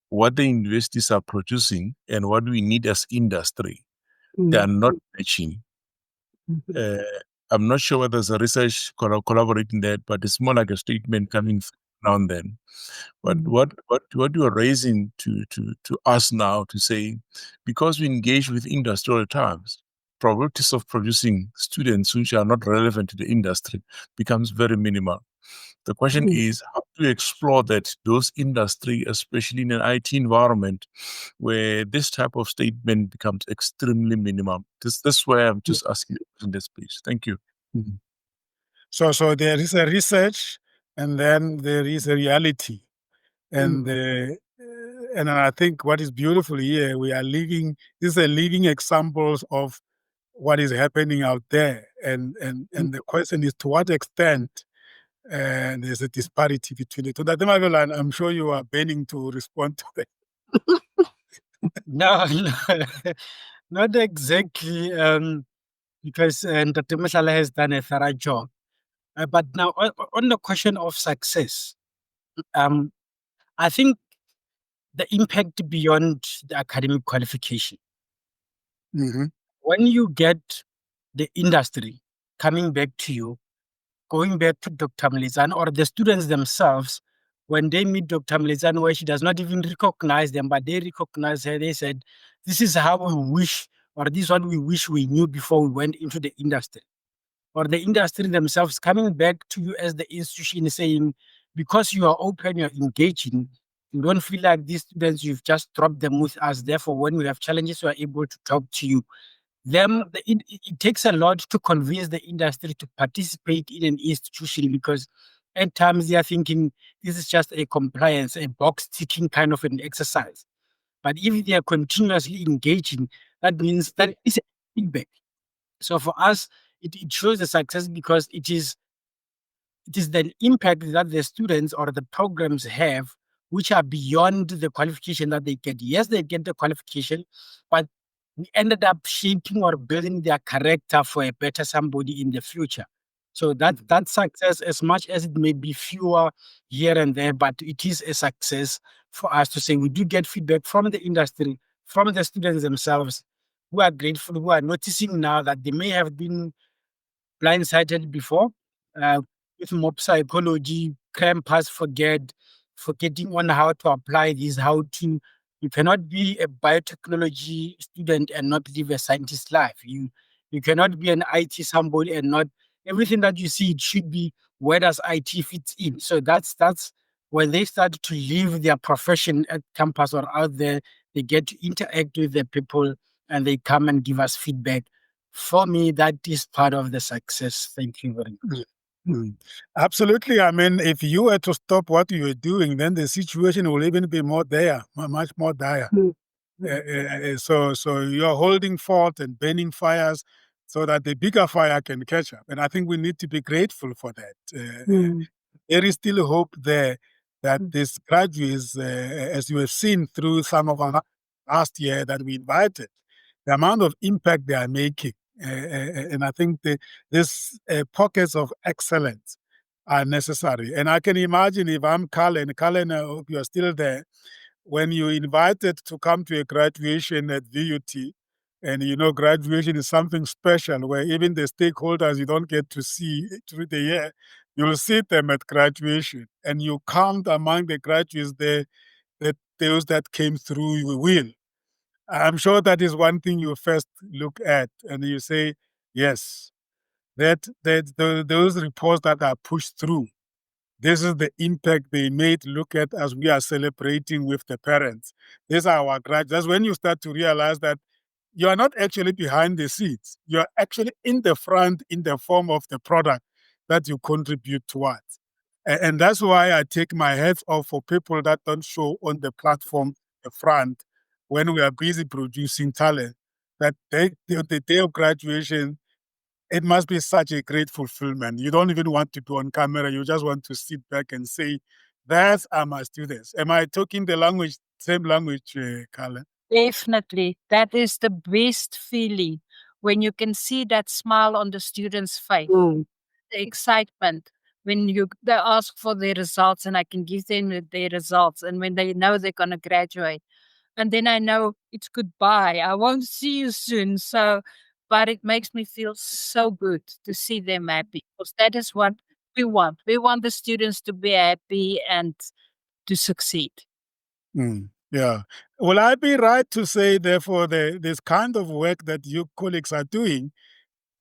what the universities are producing and what we need as industry. They are not matching. I'm not sure whether there's a research collaborating that, but it's more like a statement coming now and then. But what you are raising to us now to say, because we engage with industry all the times, probabilities of producing students which are not relevant to the industry becomes very minimal. The question is how to explore those industry, especially in an IT environment where this type of statement becomes extremely minimal. This is where I'm just asking in this place. Thank you. So there is a research, and then there is a reality. And and I think what is beautiful here, we are living, these are living examples of what is happening out there. And the question is, to what extent there's a disparity between the two. That I'm sure you are burning to respond to that. No, not exactly, because Dr. Mashala has done a thorough job. But now, on the question of success, I think the impact beyond the academic qualification. When you get the industry coming back to you, going back to Dr. Mlizan or the students themselves, when they meet Dr. Mlizan, where she does not even recognize them, but they recognize her, they said, this is how we wish, or this is what we wish we knew before we went into the industry. Or the industry themselves coming back to you as the institution saying, because you are open, you're engaging, you don't feel like these students, you've just dropped them with us. Therefore, when we have challenges, we are able to talk to you. It takes a lot to convince the industry to participate in an institution, because at times they are thinking this is just a compliance, a box ticking kind of an exercise. But if they are continuously engaging, that means that is feedback. So for us, it shows the success because it is the impact that the students or the programs have, which are beyond the qualification that they get. Yes, they get the qualification, but we ended up shaping or building their character for a better somebody in the future. So that success, as much as it may be fewer here and there, but it is a success for us to say we do get feedback from the industry, from the students themselves, who are grateful, who are noticing now that they may have been blindsided before, with mob psychology, campus forgetting on how to apply this, how to. You cannot be a biotechnology student and not live a scientist life. You cannot be an IT somebody and not everything that you see. It should be where does IT fit in. So that's when they start to live their profession at campus or out there. They get to interact with the people and they come and give us feedback. For me, that is part of the success. Thank you very much. Absolutely. I mean, if you were to stop what you were doing, then the situation will even be more dire, much more dire. So you're holding fort and burning fires so that the bigger fire can catch up. And I think we need to be grateful for that. There is still hope there that these graduates, as you have seen through some of our last year that we invited, the amount of impact they are making. And I think these pockets of excellence are necessary. And I can imagine if I'm Cullen, I hope you're still there, when you're invited to come to a graduation at VUT, and graduation is something special where even the stakeholders you don't get to see through the year, you'll see them at graduation, and you count among the graduates there that those that came through you will. I'm sure that is one thing you first look at, and you say, yes, those reports that are pushed through, this is the impact they made. Look at as we are celebrating with the parents. These are our graduates. That's when you start to realize that you are not actually behind the scenes. You are actually in the front in the form of the product that you contribute towards. And that's why I take my hats off for people that don't show on the platform, the front, when we are busy producing talent, that the day of graduation, it must be such a great fulfillment. You don't even want to be on camera. You just want to sit back and say, "That's are my students." Am I talking the language, same language, Carla? Definitely. That is the best feeling when you can see that smile on the student's face, the excitement when they ask for their results and I can give them their results, and when they know they're going to graduate. And then I know it's goodbye. I won't see you soon. But it makes me feel so good to see them happy, because that is what we want. We want the students to be happy and to succeed. Yeah. Will I be right to say, therefore, this kind of work that your colleagues are doing,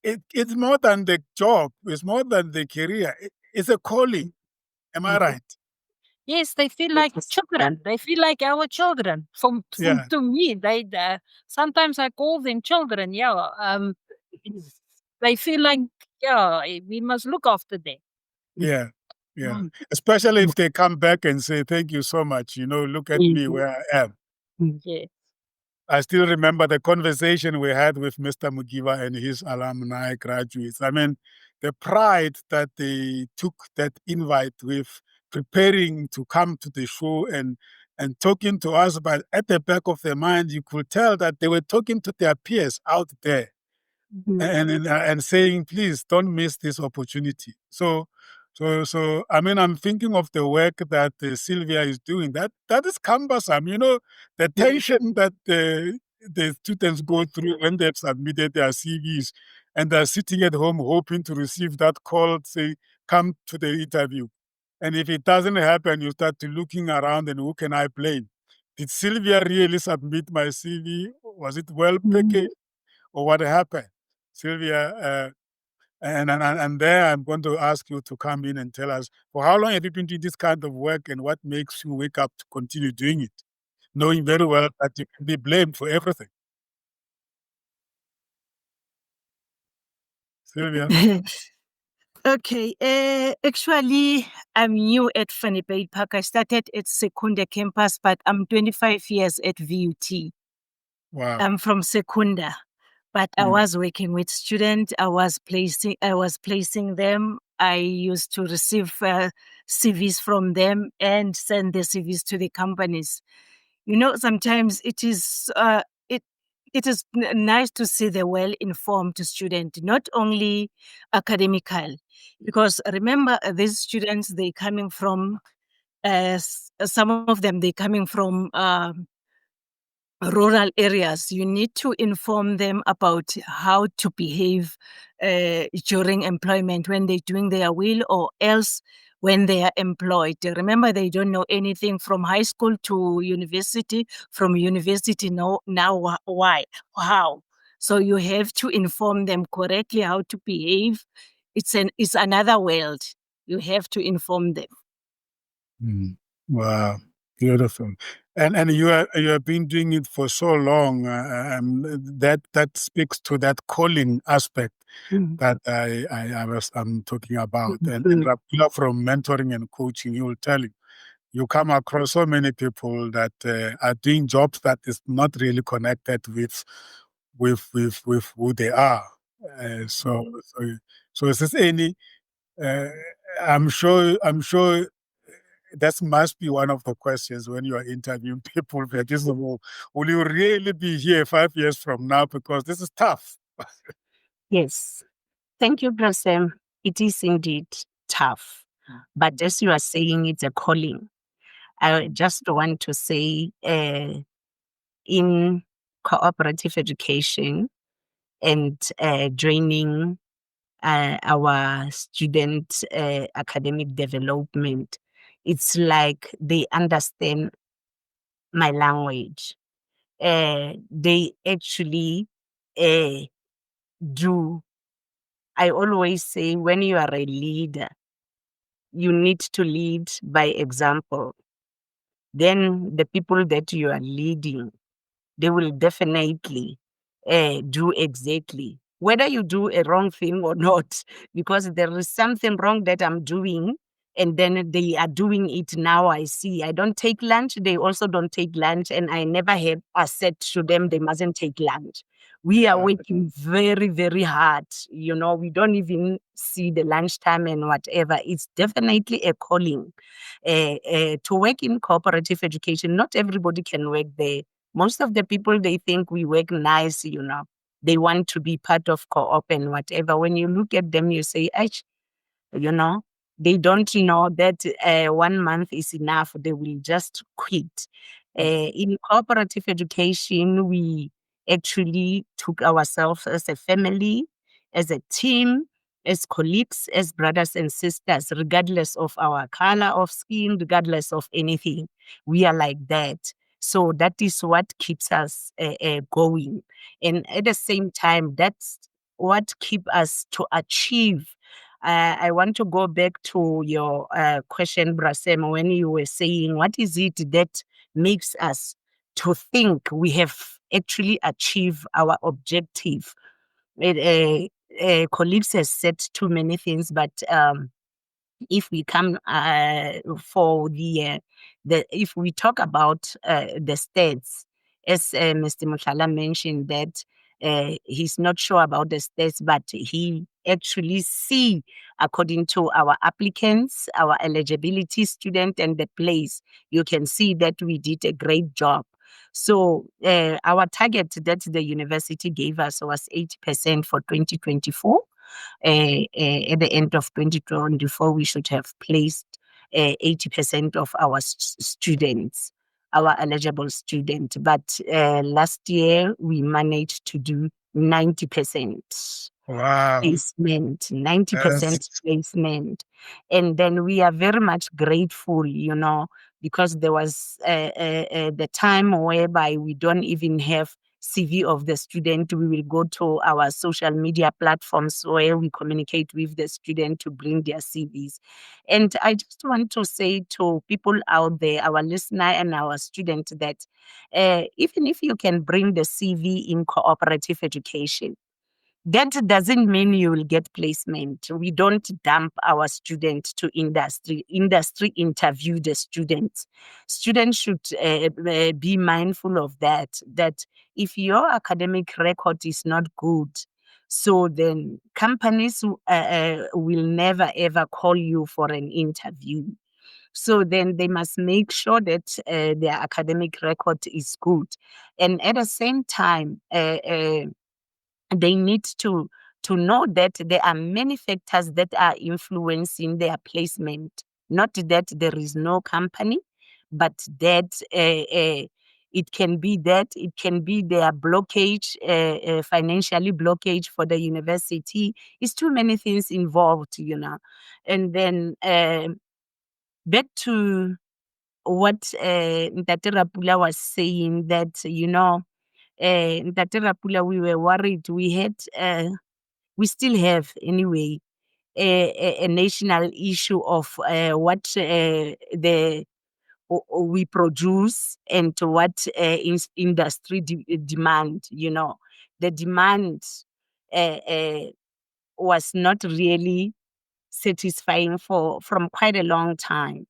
it's more than the job, it's more than the career, it's a calling. Am I right? Yes, they feel like children. They feel like our children. Yeah. To me, they sometimes I call them children. Yeah, they feel like we must look after them. Yeah. Yeah. Especially if they come back and say, "Thank you so much. Look at me where I am." Yes. I still remember the conversation we had with Mr. Mugiwa and his alumni graduates. I mean, the pride that they took that invite with preparing to come to the show and talking to us, but at the back of their mind, you could tell that they were talking to their peers out there and saying, "Please don't miss this opportunity." So I mean, I'm thinking of the work that Sylvia is doing. That is cumbersome. The tension that the students go through when they've submitted their CVs and they're sitting at home hoping to receive that call, say, "Come to the interview." And if it doesn't happen, you start to looking around and who can I blame? Did Sylvia really submit my CV? Was it well packaged? Or what happened? Sylvia, and there I'm going to ask you to come in and tell us, for how long have you been doing this kind of work and what makes you wake up to continue doing it, knowing very well that you can be blamed for everything? Sylvia? Okay. Actually, I'm new at Fanny Bay Park. I started at Secunda campus, but I'm 25 years at VUT. Wow. I'm from Secunda, but I was working with students. I was placing them. I used to receive CVs from them and send the CVs to the companies. Sometimes it is nice to see the well-informed student, not only academical, because remember these students, they coming from some of them they coming from rural areas. You need to inform them about how to behave during employment when they're doing their will, or else when they are employed. Remember, they don't know anything from high school to university, from university now why, how. So you have to inform them correctly how to behave. It's another world. You have to inform them. Wow, beautiful. And you have been doing it for so long. That speaks to that calling aspect that I'm talking about. And Rapula from mentoring and coaching, he will tell you, you come across so many people that are doing jobs that is not really connected with who they are. So is this any? Uh, I'm sure that must be one of the questions when you are interviewing people. That is, will you really be here 5 years from now? Because this is tough. Yes. Thank you, Brasem. It is indeed tough. But as you are saying, it's a calling. I just want to say in cooperative education and joining our student academic development, it's like they understand my language. They actually do. I always say when you are a leader, you need to lead by example. Then the people that you are leading, they will definitely do exactly. Whether you do a wrong thing or not, because there is something wrong that I'm doing, and then they are doing it now. I see. I don't take lunch. They also don't take lunch, and I never had said to them they mustn't take lunch. We are working very, very hard. We don't even see the lunchtime and whatever. It's definitely a calling to work in cooperative education. Not everybody can work there. Most of the people, they think we work nice. They want to be part of co-op and whatever. When you look at them, you say, you know, they don't know that 1 month is enough. They will just quit. In cooperative education, we actually took ourselves as a family, as a team, as colleagues, as brothers and sisters, regardless of our color of skin, regardless of anything. We are like that. So that is what keeps us going. And at the same time, that's what keeps us to achieve. I want to go back to your question, Brasem, when you were saying, what is it that makes us to think we have actually achieved our objective? Colleagues has said too many things, but if we come for if we talk about the stats, as Mr. Mushala mentioned that he's not sure about the stats, but he actually see according to our applicants, our eligibility student and the place, you can see that we did a great job. So our target that the university gave us was 80% for 2024. At the end of 2024, we should have placed 80% of our students, our eligible students. But last year, we managed to do 90%. Wow. Placement, 90% placement. And then we are very much grateful, because there was the time whereby we don't even have CV of the student. We will go to our social media platforms where we communicate with the student to bring their CVs. And I just want to say to people out there, our listener and our student, that even if you can bring the CV in cooperative education, that doesn't mean you will get placement. We don't dump our students to industry. Industry interview the students. Students should be mindful of that if your academic record is not good, so then companies will never ever call you for an interview. So then they must make sure that their academic record is good. And at the same time, they need to know that there are many factors that are influencing their placement. Not that there is no company, but that it can be their blockage, financially blockage for the university. It's too many things involved, And then back to what Ntate Rapula was saying, that, Ntate Rapula, we were worried. We still have, anyway, a national issue of what we produce and what industry demand. The demand was not really satisfying from quite a long time.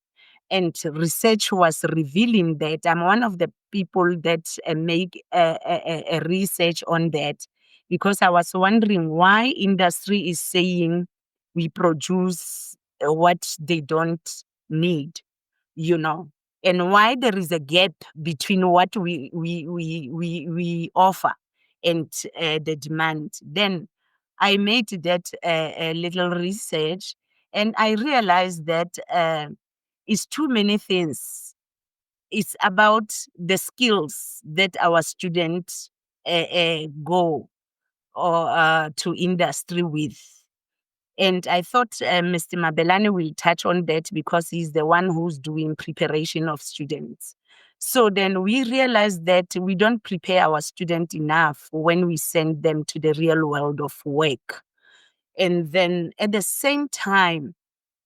And research was revealing that. I'm one of the people that make a research on that, because I was wondering why industry is saying we produce what they don't need, and why there is a gap between what we offer and the demand. Then I made that a little research, and I realized that it's too many things. It's about the skills that our students go or to industry with. And I thought Mr. Mabelani will touch on that because he's the one who's doing preparation of students. So then we realized that we don't prepare our students enough when we send them to the real world of work. And then at the same time,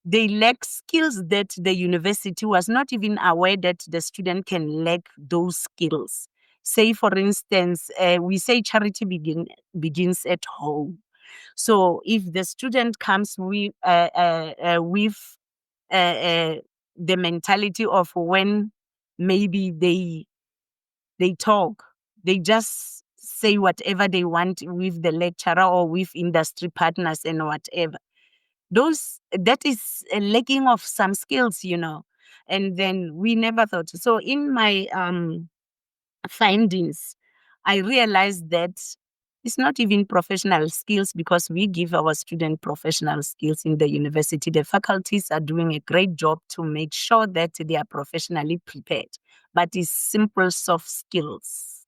they lack skills that the university was not even aware that the student can lack those skills. Say, for instance, we say charity begins at home. So if the student comes with the mentality of when maybe they talk, they just say whatever they want with the lecturer or with industry partners and whatever. That is a lacking of some skills, and then we never thought. So in my findings, I realized that it's not even professional skills, because we give our students professional skills in the university. The faculties are doing a great job to make sure that they are professionally prepared, but it's simple soft skills.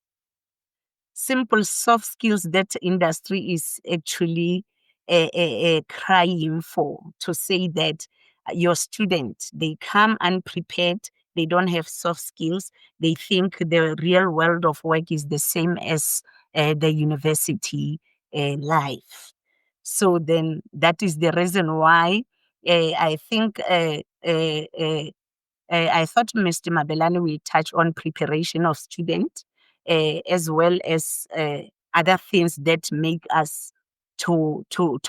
Simple soft skills that industry is actually crying for, to say that your student, they come unprepared, they don't have soft skills, they think the real world of work is the same as the university life. So then that is the reason why I think I thought Mr. Mabelani will touch on preparation of students, as well as other things that make us to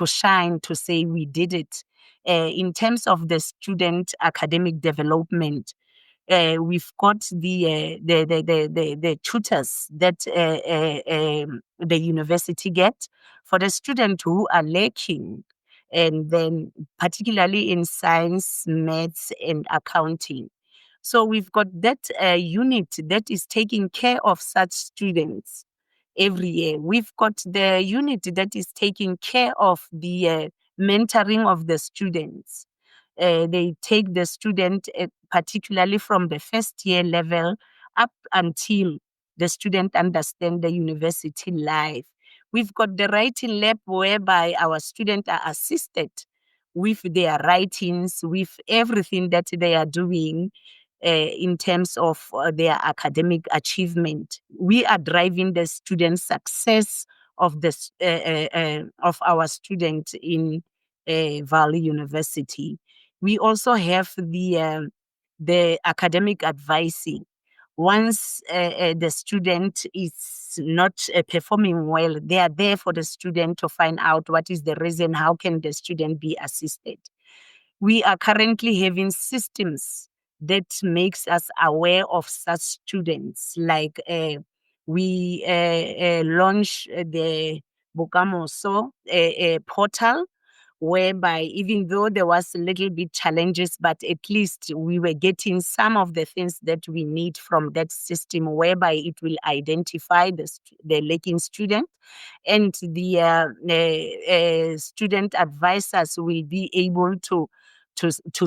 shine, to say we did it. In terms of the student academic development, we've got the tutors that the university get for the students who are lacking, and then particularly in science, maths, and accounting. So we've got that unit that is taking care of such students every year. We've got the unit that is taking care of the mentoring of the students. They take the student, particularly from the first year level up until the student understand the university life. We've got the writing lab whereby our students are assisted with their writings, with everything that they are doing in terms of their academic achievement. We are driving the student success of of our students in Valley University. We also have the academic advising. Once the student is not performing well, they are there for the student to find out what is the reason, how can the student be assisted. We are currently having systems that makes us aware of such students, like we launch the Bokamoso portal, whereby even though there was a little bit challenges, but at least we were getting some of the things that we need from that system, whereby it will identify the lacking student, and the student advisors will be able to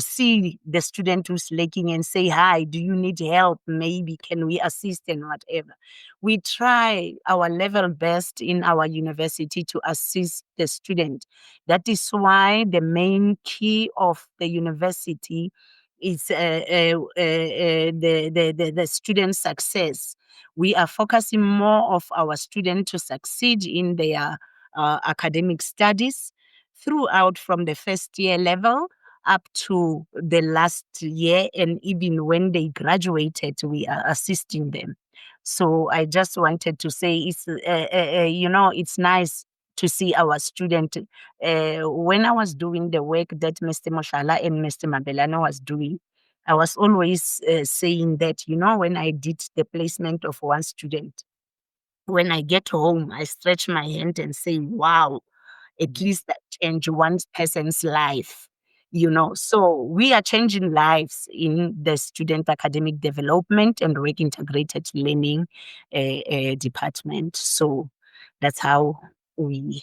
see the student who's lacking and say, hi, do you need help? Maybe can we assist and whatever. We try our level best in our university to assist the student. That is why the main key of the university is the student success. We are focusing more of our students to succeed in their academic studies throughout, from the first year level up to the last year, and even when they graduated, we are assisting them. So I just wanted to say, it's nice to see our student. When I was doing the work that Mr. Moshala and Mr. Mabelano was doing, I was always saying that, when I did the placement of one student, when I get home, I stretch my hand and say, wow, at least that changed one person's life. So we are changing lives in the student academic development and work integrated learning department. So that's how we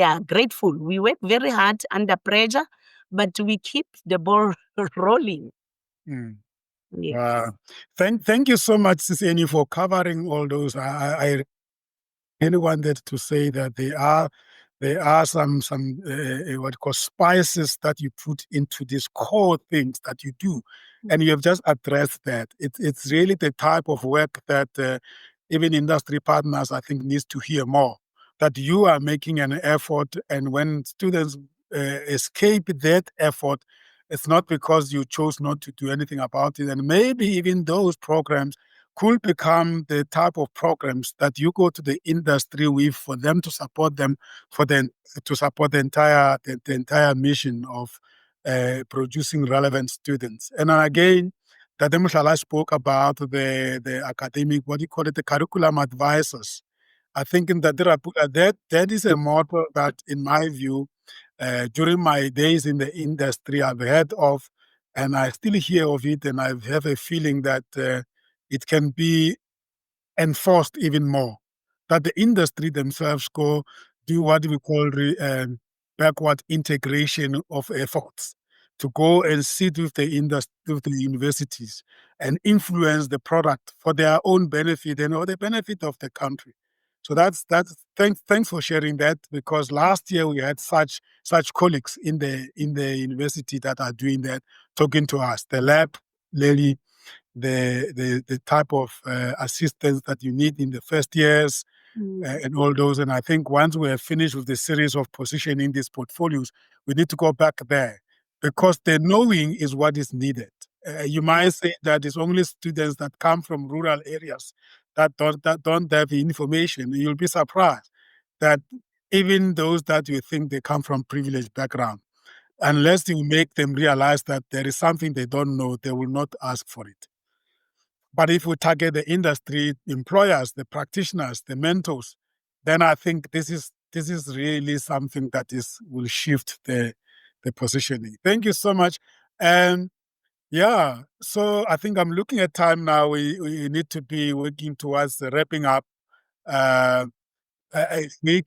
are grateful. We work very hard under pressure, but we keep the ball rolling. Mm. Yes. Thank you so much, Siseni, for covering all those. I really wanted to say that there are some what you call spices that you put into these core things that you do, and you have just addressed that. It's really the type of work that even industry partners, I think, needs to hear more. That you are making an effort, and when students escape that effort, it's not because you chose not to do anything about it, and maybe even those programs could become the type of programs that you go to the industry with for them to support them to support the entire mission of producing relevant students. And again, Tade Mushala spoke about the academic, what do you call it, the curriculum advisors. I think in that is a model that, in my view, during my days in the industry, I've heard of, and I still hear of it, and I have a feeling that it can be enforced even more. That the industry themselves go do what we call backward integration of efforts to go and sit with the industry, with the universities, and influence the product for their own benefit and or the benefit of the country. So that's thanks for sharing that, because last year we had such colleagues in the university that are doing that, talking to us. The lab really the type of assistance that you need in the first years and all those. And I think once we have finished with the series of positioning these portfolios, we need to go back there, because the knowing is what is needed. You might say that it's only students that come from rural areas that don't have the information. You'll be surprised that even those that you think they come from privileged background, unless you make them realize that there is something they don't know, they will not ask for it. But if we target the industry, employers, the practitioners, the mentors, then I think this is really something that will shift the positioning. Thank you so much. And yeah, so I think I'm looking at time now. We need to be working towards wrapping up. Uh, if we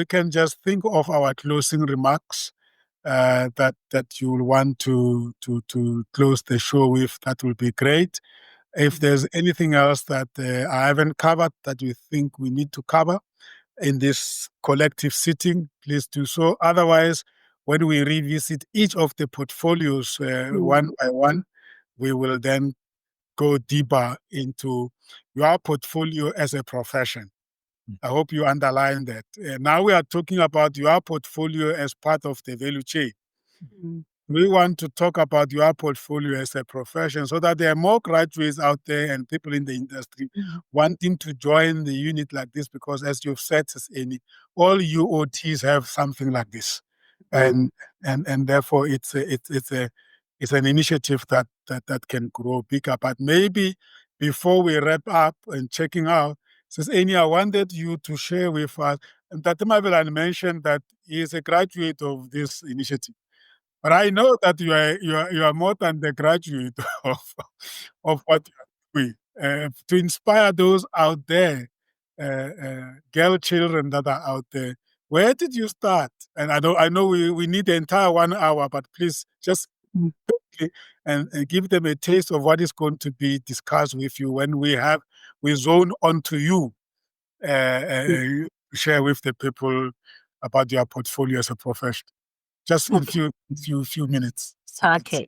can just think of our closing remarks that you will want to close the show with, that will be great. If there's anything else that I haven't covered that you think we need to cover in this collective sitting, please do so. Otherwise, when we revisit each of the portfolios one by one, we will then go deeper into your portfolio as a profession. I hope you underline that. Now we are talking about your portfolio as part of the value chain. We want to talk about your portfolio as a profession, so that there are more graduates out there and people in the industry wanting to join the unit like this, because as you've said, all UOTs have something like this. And therefore it's an initiative that can grow bigger. But maybe before we wrap up and checking out, says Amy, I wanted you to share with us, and that Mavelan mentioned that he is a graduate of this initiative. But I know that you are more than the graduate of what you are doing. To inspire those out there, girl children that are out there. Where did you start? And I know we need the entire 1 hour, but please just quickly and give them a taste of what is going to be discussed with you when we zone onto you. Share with the people about your portfolio as a profession. Just in few minutes. Okay.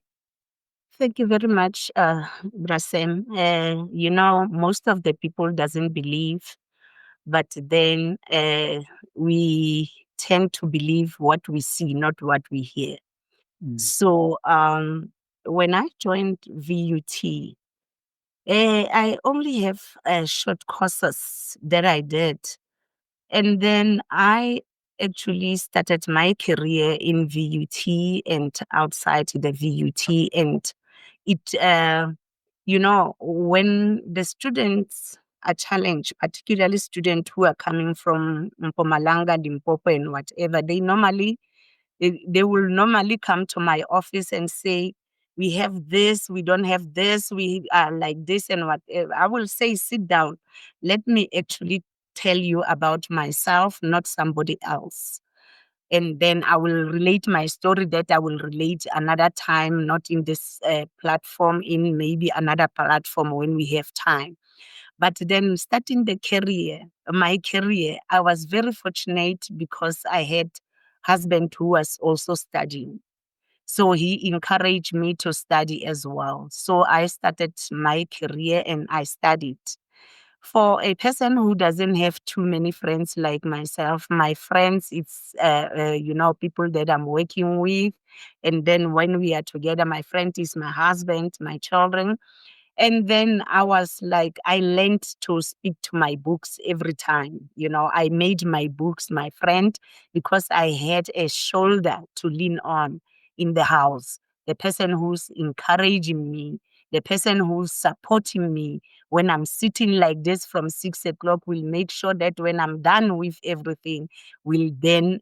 Thank you very much, Brasem. Most of the people doesn't believe, but then we tend to believe what we see, not what we hear. So when I joined VUT, I only have short courses that I did. And then I actually started my career in VUT and outside the VUT. And it, when the students are challenged, particularly students who are coming from Mpumalanga, Limpopo, and whatever, they will normally come to my office and say, we have this, we don't have this, we are like this and whatever. I will say, sit down. Let me actually tell you about myself, not somebody else. And then I will relate my story that I will relate another time, not in this platform, in maybe another platform when we have time. But then starting my career, I was very fortunate because I had husband who was also studying. So he encouraged me to study as well. So I started my career and I studied. For a person who doesn't have too many friends like myself, my friends, it's, people that I'm working with. And then when we are together, my friend is my husband, my children. And then I was like, I learned to speak to my books every time. I made my books my friend because I had a shoulder to lean on in the house. The person who's encouraging me, the person who's supporting me when I'm sitting like this from 6 o'clock will make sure that when I'm done with everything, will then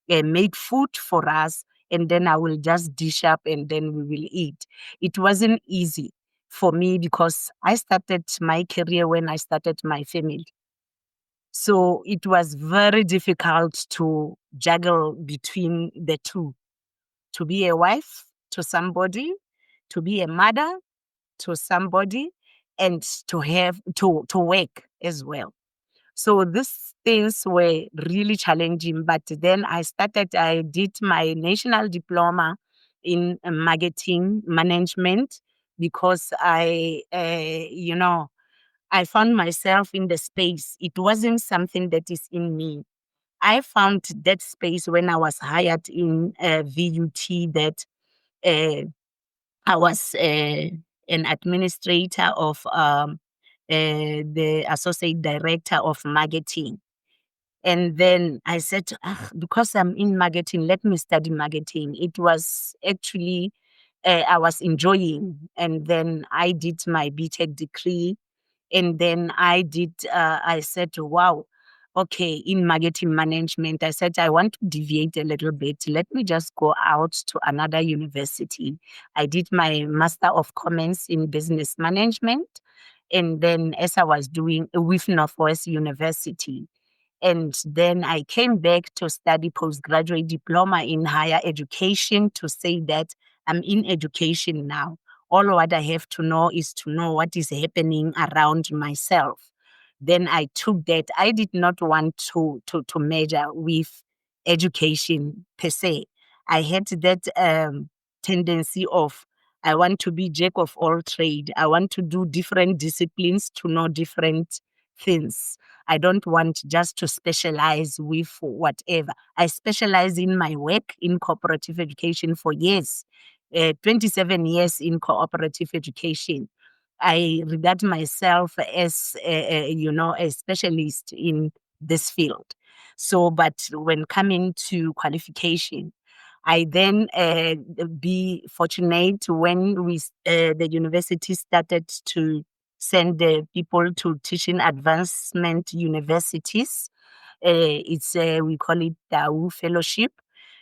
make food for us. And then I will just dish up and then we will eat. It wasn't easy for me because I started my career when I started my family. So it was very difficult to juggle between the two, to be a wife to somebody, to be a mother to somebody, and to work as well. So these things were really challenging. But then I did my national diploma in marketing management because I found myself in the space. It wasn't something that is in me. I found that space when I was hired in VUT that uh, I was an administrator of the associate director of marketing. And then I said, because I'm in marketing, let me study marketing. It was actually, I was enjoying. And then I did my BTech degree. And then I said, wow, okay, in marketing management, I said, I want to deviate a little bit. Let me just go out to another university. I did my Master of Commerce in Business Management. And then as I was doing with Northwest University, and then I came back to study postgraduate diploma in higher education to say that I'm in education now. All what I have to know is to know what is happening around myself. Then I took that. I did not want to major with education per se. I had that tendency of I want to be jack of all trade. I want to do different disciplines to know different things. I don't want just to specialize with whatever. I specialize in my work in cooperative education for years, 27 years in cooperative education. I regard myself as, a specialist in this field. So, but when coming to qualification, I then be fortunate when the university started to send the people to teaching advancement universities. We call it DAO fellowship.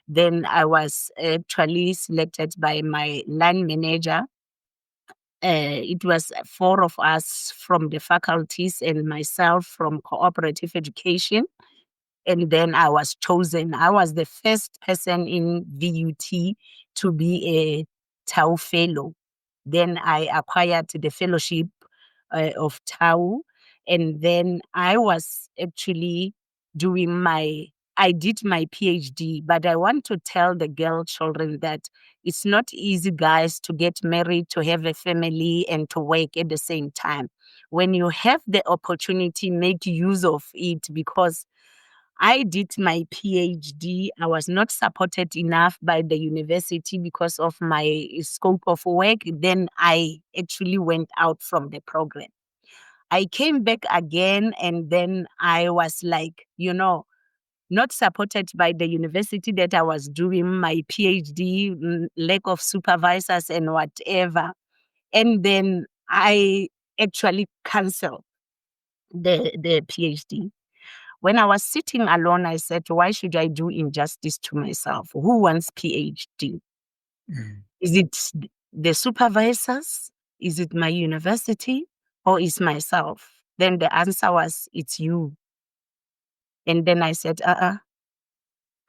Then I was actually selected by my line manager. It was four of us from the faculties and myself from cooperative education. And then I was chosen. I was the first person in VUT to be a TAU fellow. Then I acquired the fellowship of TAU. And then I was actually I did my PhD, but I want to tell the girl children that it's not easy, guys, to get married, to have a family, and to work at the same time. When you have the opportunity, make use of it because I did my PhD. I was not supported enough by the university because of my scope of work. Then I actually went out from the program. I came back again and then I was like, not supported by the university that I was doing my PhD, lack of supervisors and whatever. And then I actually canceled the PhD. When I was sitting alone, I said, why should I do injustice to myself? Who wants PhD? Is it the supervisors? Is it my university? Or is myself? Then the answer was, it's you. And then I said,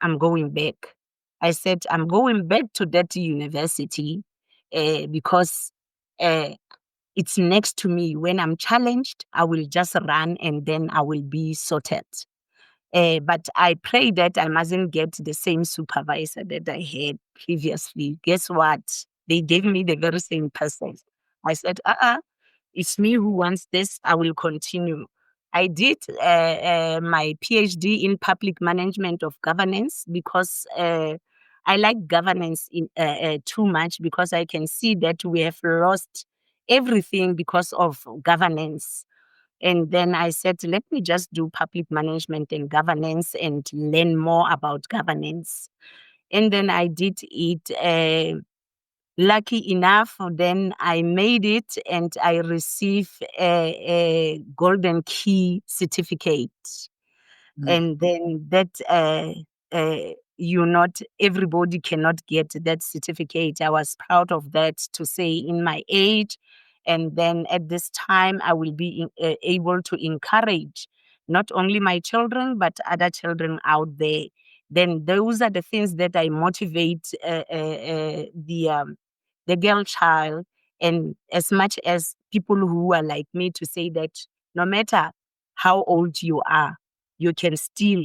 I'm going back. I said, I'm going back to that university because it's next to me. When I'm challenged, I will just run and then I will be sorted. But I pray that I mustn't get the same supervisor that I had previously. Guess what? They gave me the very same person. I said, it's me who wants this. I will continue. I did my PhD in public management of governance because I like governance too much, because I can see that we have lost everything because of governance. And then I said, let me just do public management and governance and learn more about governance. And then I did it. Lucky enough, then I made it and I received a golden key certificate. And then that not everybody cannot get that certificate. I was proud of that, to say in my age. And then at this time, I will be able to encourage not only my children, but other children out there. Then those are the things that I motivate the girl child, and as much as people who are like me, to say that no matter how old you are, you can still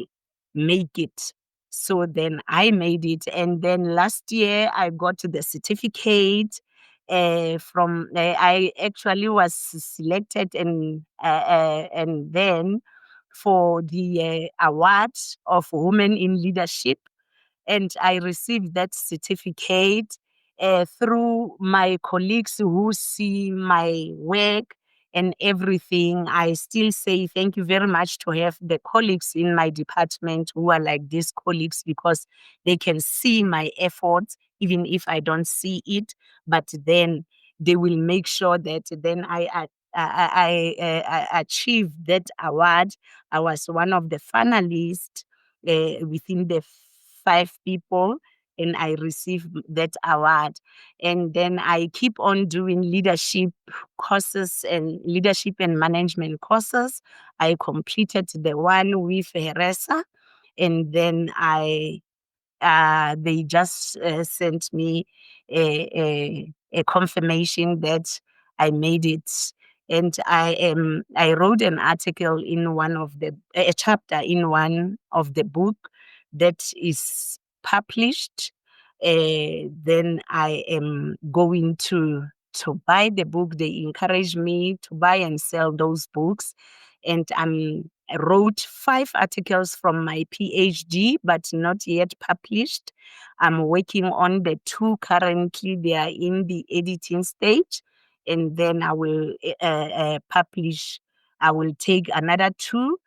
make it. So then I made it. And then last year I got the certificate I actually was selected and then for the award of Women in Leadership. And I received that certificate through my colleagues who see my work and everything. I still say thank you very much to have the colleagues in my department who are like these colleagues, because they can see my efforts, even if I don't see it. But then they will make sure that then I achieved that award. I was one of the finalists within the 5 people, and I received that award. And then I keep on doing leadership courses and leadership and management courses. I completed the one with Heresa, and then they just sent me a confirmation that I made it. And I wrote an article in a chapter in one of the book that is published. Then I am going to buy the book. They encourage me to buy and sell those books. And I wrote 5 articles from my PhD, but not yet published. I'm working on the 2 currently. They are in the editing stage. And then I will publish. I will take another 2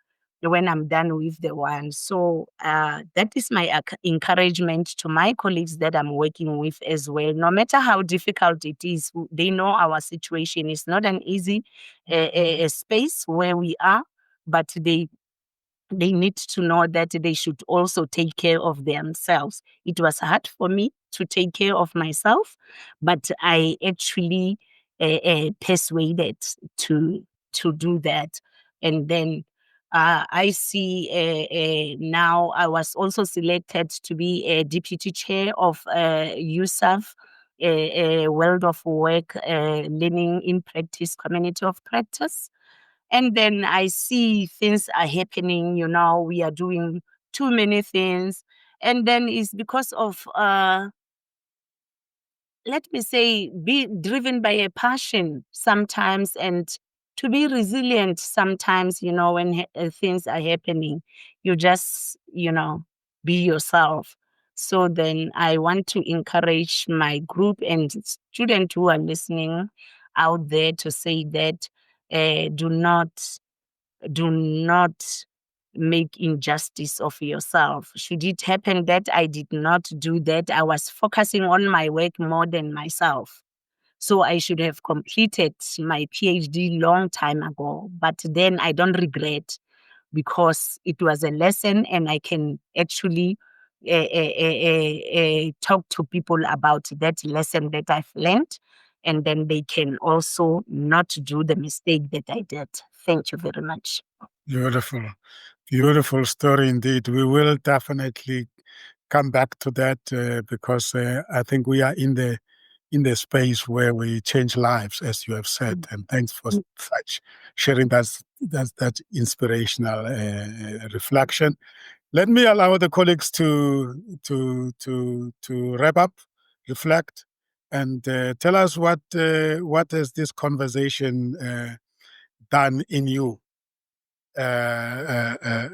when I'm done with the one. So that is my encouragement to my colleagues that I'm working with as well. No matter how difficult it is, they know our situation is not an easy space where we are, but they need to know that they should also take care of themselves. It was hard for me to take care of myself, but I actually persuaded to do that. And then I see now I was also selected to be a deputy chair of USAF, a World of Work Learning in Practice Community of Practice. And then I see things are happening, we are doing too many things. And then it's because of, let me say, be driven by a passion sometimes, and to be resilient sometimes, when things are happening. You just, be yourself. So then I want to encourage my group and students who are listening out there to say that do not make injustice of yourself. Should it happen that I did not do that, I was focusing on my work more than myself. So I should have completed my PhD long time ago. But then I don't regret, because it was a lesson, and I can actually talk to people about that lesson that I've learned, and then they can also not do the mistake that I did. Thank you very much. Beautiful. Beautiful story indeed. We will definitely come back to that because I think we are in the space where we change lives, as you have said. And thanks for such sharing that inspirational reflection. Let me allow the colleagues to wrap up, reflect, and tell us what has this conversation done in you. I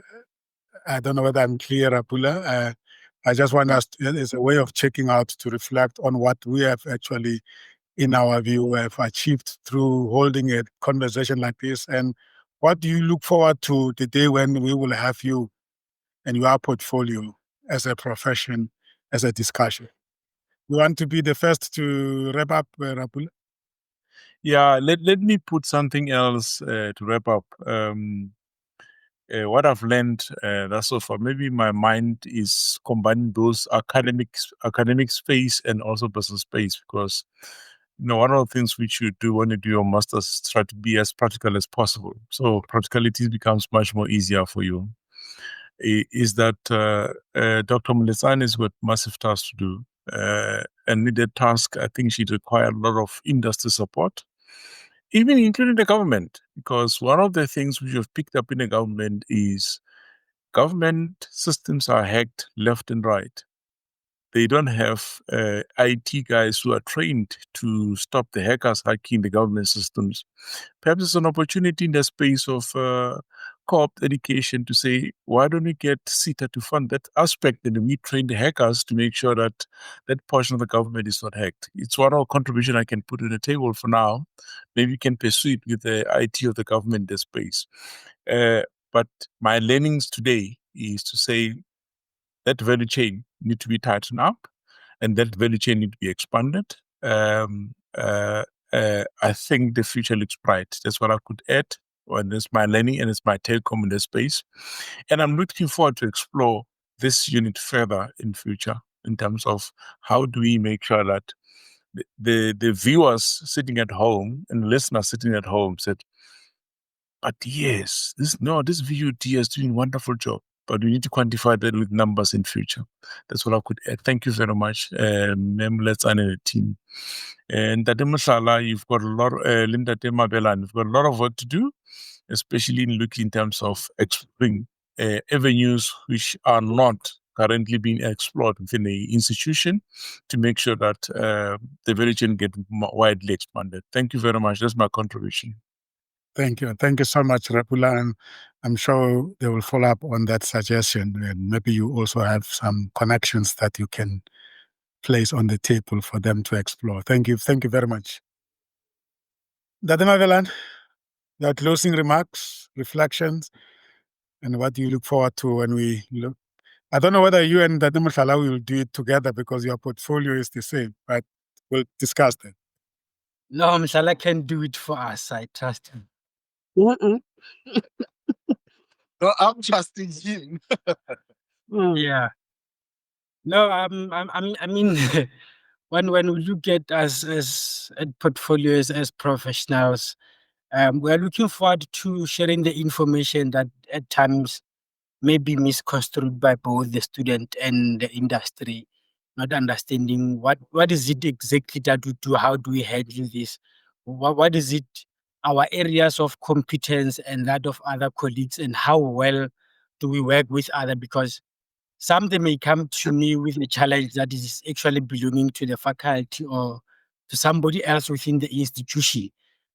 don't know whether I'm clear, Apula. I just want us as a way of checking out to reflect on what we have actually, in our view, have achieved through holding a conversation like this. And what do you look forward to the day when we will have you and your portfolio as a profession, as a discussion? You want to be the first to wrap up, Rapula? Yeah, let me put something else to wrap up. What I've learned thus so far, maybe my mind is combining those academic space and also business space, because one of the things which you do when you do your master's is try to be as practical as possible. So practicality becomes much more easier for you. Is that Dr. Mulesane has got massive tasks to do. And with that task, I think she'd require a lot of industry support, even including the government, because one of the things we have picked up in the government is government systems are hacked left and right. They don't have IT guys who are trained to stop the hackers hacking the government systems. Perhaps it's an opportunity in the space of co-op education to say, why don't we get CETA to fund that aspect, and we train the hackers to make sure that that portion of the government is not hacked. It's one of our contribution I can put on the table for now. Maybe we can pursue it with the IT of the government in this space. But my learnings today is to say that value chain need to be tightened up, and that value chain need to be expanded. I think the future looks bright. That's what I could add. And it's my learning and it's my take-home in this space. And I'm looking forward to explore this unit further in future in terms of how do we make sure that the viewers sitting at home and listeners sitting at home said, but yes, this VUT is doing a wonderful job, but we need to quantify that with numbers in future. That's what I could add. Thank you very much, Mem Let's and the team. And Tate Mushala, you've got a lot, Linda Temabelan, you've got a lot of work to do, especially in looking in terms of exploring avenues which are not currently being explored within the institution to make sure that the value chain get widely expanded. Thank you very much. That's my contribution. Thank you. Thank you so much, Rapula. And I'm sure they will follow up on that suggestion. And maybe you also have some connections that you can place on the table for them to explore. Thank you. Thank you very much. Dade Mavelan, your closing remarks, reflections, and what do you look forward to when we look? I don't know whether you and Dade Mushala will do it together because your portfolio is the same, but we'll discuss that. No, Mshala can do it for us. I trust him. Mm-mm. No, I'm trusting him. Yeah. No, I mean, when we look at us at portfolios as professionals, we're looking forward to sharing the information that at times may be misconstrued by both the student and the industry, not understanding what is it exactly that we do, how do we handle this, what is it, our areas of competence and that of other colleagues, and how well do we work with other, because some they may come to me with a challenge that is actually belonging to the faculty or to somebody else within the institution,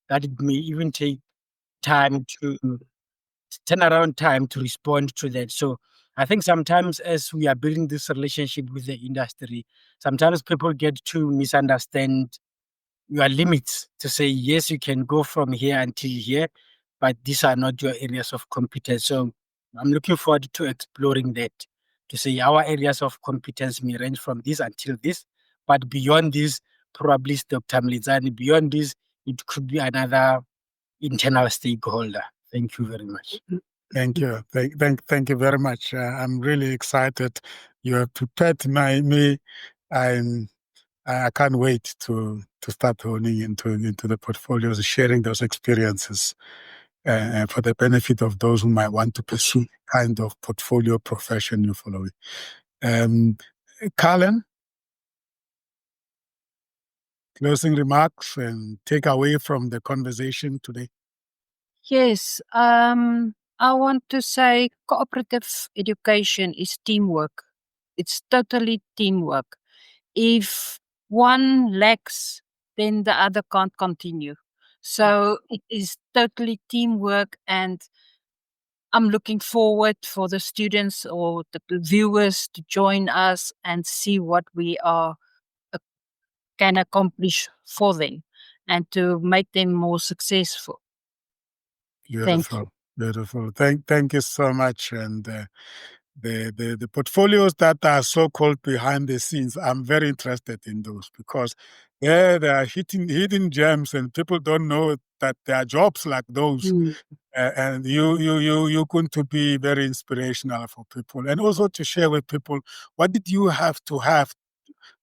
that it may even take time to turnaround time to respond to that. So I think sometimes as we are building this relationship with the industry, sometimes people get to misunderstand your limits, to say, yes, you can go from here until here, but these are not your areas of competence. So I'm looking forward to exploring that, to say our areas of competence may range from this until this, but beyond this, probably Dr. Mlizani, beyond this, it could be another internal stakeholder. Thank you very much. Thank you. Thank you very much. I'm really excited. You have prepared me. I can't wait to start honing into the portfolios, sharing those experiences for the benefit of those who might want to pursue kind of portfolio profession you follow. Carlin, closing remarks and take away from the conversation today. Yes, I want to say cooperative education is teamwork. It's totally teamwork. If one lacks, then the other can't continue. So it is totally teamwork, and I'm looking forward for the students or the viewers to join us and see what we can accomplish for them and to make them more successful. Thank you. Beautiful. Thank you so much. And the portfolios that are so called behind the scenes, I'm very interested in those because there are hidden gems, and people don't know that there are jobs like those. And you're going to be very inspirational for people, and also to share with people what did you have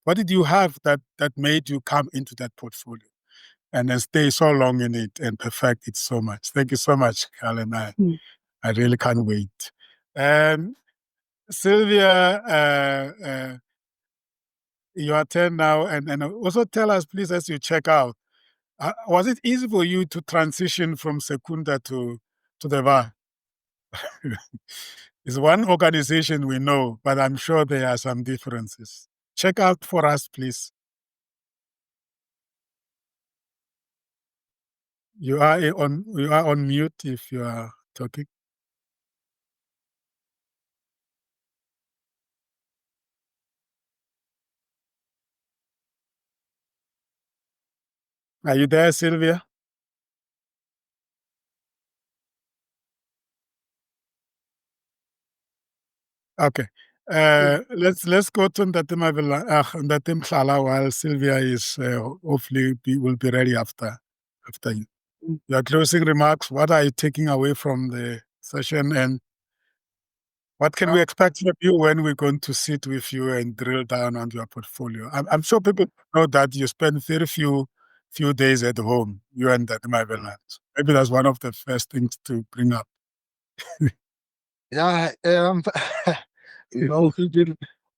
that made you come into that portfolio and then stay so long in it and perfect it so much. Thank you so much, Carlin. I really can't wait. Sylvia, your turn now, and also tell us, please, as you check out, was it easy for you to transition from Secunda to the VUT? It's one organization we know, but I'm sure there are some differences. Check out for us, please. You are on mute if you are talking. Are you there, Sylvia? Okay. Let's go to Ndatim Mhlala while Sylvia is hopefully will be ready after you. Your closing remarks, what are you taking away from the session, and what can we expect from you when we're going to sit with you and drill down on your portfolio? I'm sure people know that you spend very few days at home, you and that Maveland. Maybe that's one of the first things to bring up. Yeah,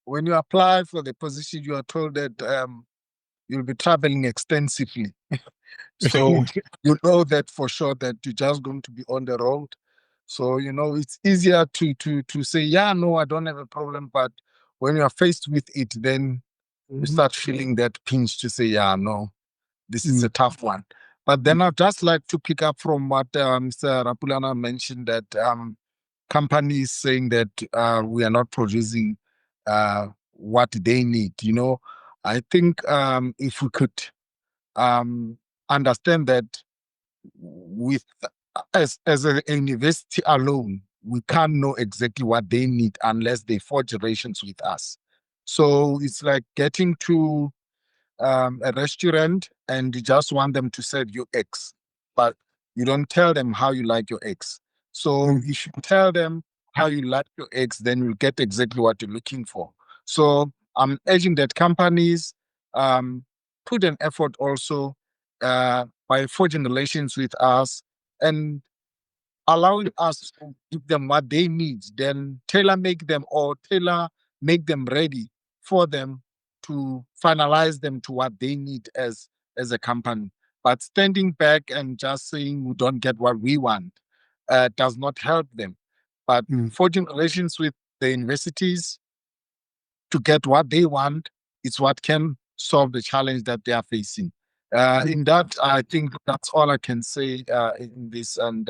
when you apply for the position, you are told that you'll be traveling extensively. So you know that for sure that you're just going to be on the road. So it's easier to say, yeah, no, I don't have a problem. But when you are faced with it, then you start feeling that pinch to say, yeah, no, this is a tough one. But then I'd just like to pick up from what Mr. Rapulana mentioned, that companies saying that we are not producing what they need. I think if we could understand that with as a university alone, we can't know exactly what they need unless they forge relations with us. So it's like getting to a restaurant and you just want them to serve you X, but you don't tell them how you like your X. So if you tell them how you like your X, then you'll get exactly what you're looking for. So I'm urging that companies put an effort also by forging relations with us and allowing us to give them what they need, then tailor make them ready for them to finalize them to what they need as a company. But standing back and just saying we don't get what we want does not help them. But forging relations with the universities to get what they want is what can solve the challenge that they are facing. In that, I think that's all I can say in this. And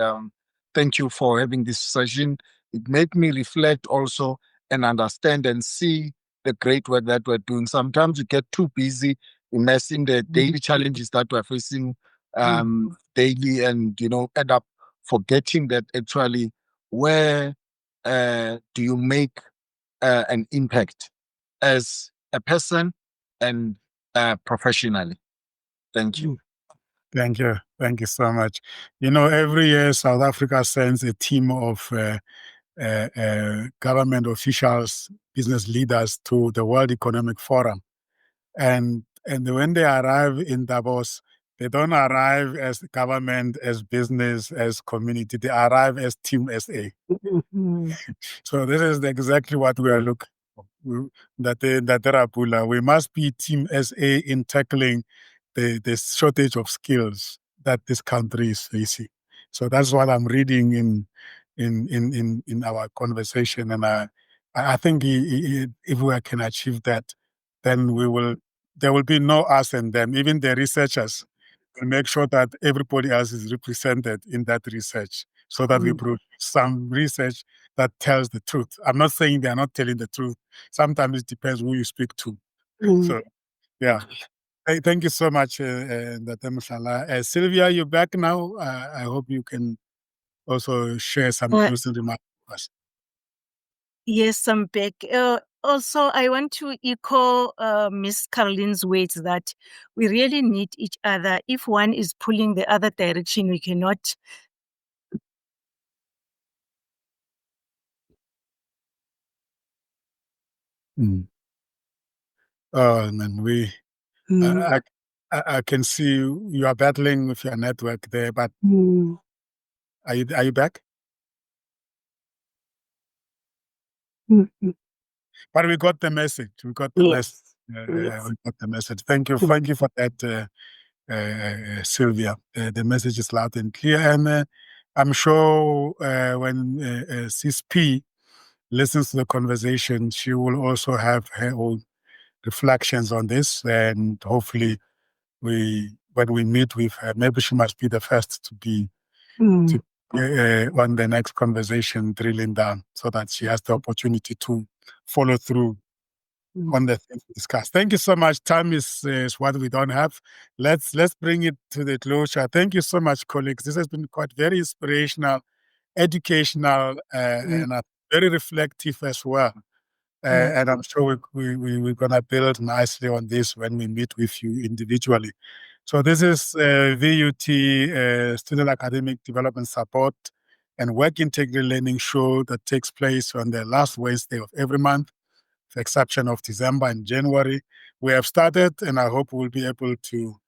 thank you for having this session. It made me reflect also and understand and see the great work that we're doing. Sometimes we get too busy immersing the daily challenges that we're facing daily, and end up forgetting that actually where do you make an impact as a person and professionally? Thank you. Thank you. Thank you so much. Every year South Africa sends a team of government officials, business leaders to the World Economic Forum. And when they arrive in Davos, they don't arrive as government, as business, as community. They arrive as Team SA. So this is exactly what we are looking for. We must be Team SA in tackling the shortage of skills that this country is facing. So that's what I'm reading in our conversation, and I think if we can achieve that, then there will be no us and them. Even the researchers will make sure that everybody else is represented in that research, so that we produce some research that tells the truth. I'm not saying they are not telling the truth. Sometimes it depends who you speak to. So, yeah. Thank you so much, Dr. Mushala. Sylvia, you're back now. I hope you can also share some closing remarks with us. Yes, I'm back. Also, I want to echo Miss Caroline's words that we really need each other. If one is pulling the other direction, we cannot. Oh, man, I can see you are battling with your network there, but are you back? But we got the message. We got the message. We got the message. Thank you for that, Sylvia. The message is loud and clear, and I'm sure when CSP listens to the conversation, she will also have her own reflections on this, and hopefully, when we meet with her, maybe she must be the first to be on the next conversation, drilling down, so that she has the opportunity to follow through on the things discussed. Thank you so much. Time is what we don't have. Let's bring it to the closure. Thank you so much, colleagues. This has been quite very inspirational, educational, and very reflective as well. And I'm sure we're going to build nicely on this when we meet with you individually. So this is VUT, Student Academic Development Support and Work Integrity Learning Show that takes place on the last Wednesday of every month, with the exception of December and January. We have started, and I hope we'll be able to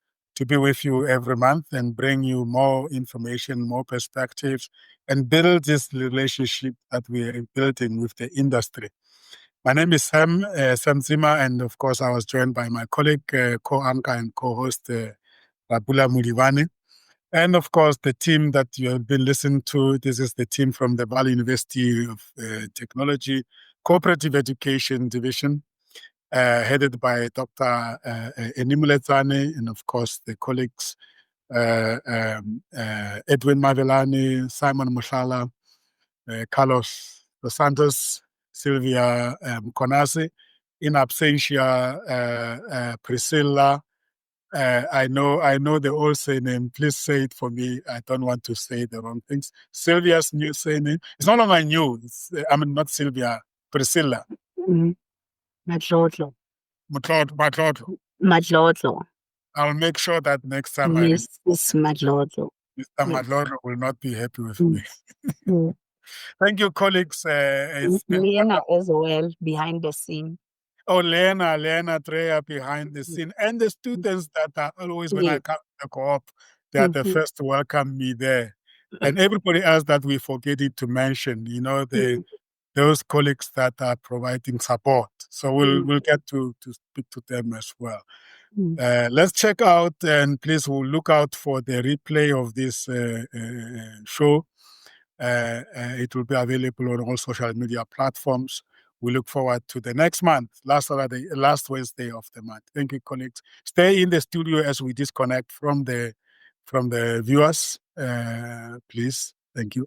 be with you every month and bring you more information, more perspectives, and build this relationship that we are building with the industry. My name is Sam Zima, and of course, I was joined by my colleague, co-anchor and co-host, Rabula Mulivani. And of course, the team that you have been listening to, this is the team from the Valley University of Technology Cooperative Education Division, headed by Dr. Enimuletsane, and of course, the colleagues, Edwin Mavelani, Simon Mushala, Carlos Dos Santos, Sylvia Konase, in absentia, Priscilla. I know the old surname. Please say it for me. I don't want to say the wrong things. Sylvia's new surname. It's no longer new. Not Sylvia. Priscilla. Madlodlo. Madlodlo. I'll make sure that next time Mrs. Madlodlo. Mr. Madlodlo will not be happy with me. Thank you, colleagues. Lena as well, behind the scene. Oh, Lena Treya behind the scene. And the students that are always, when I come to the co-op, they are the first to welcome me there. And everybody else that we forgetting to mention, those colleagues that are providing support. So we'll get to speak to them as well. Let's check out, and please we'll look out for the replay of this show. It will be available on all social media platforms. We look forward to the next month, last Wednesday of the month. Thank you, colleagues. Stay in the studio as we disconnect from the viewers, please. Thank you.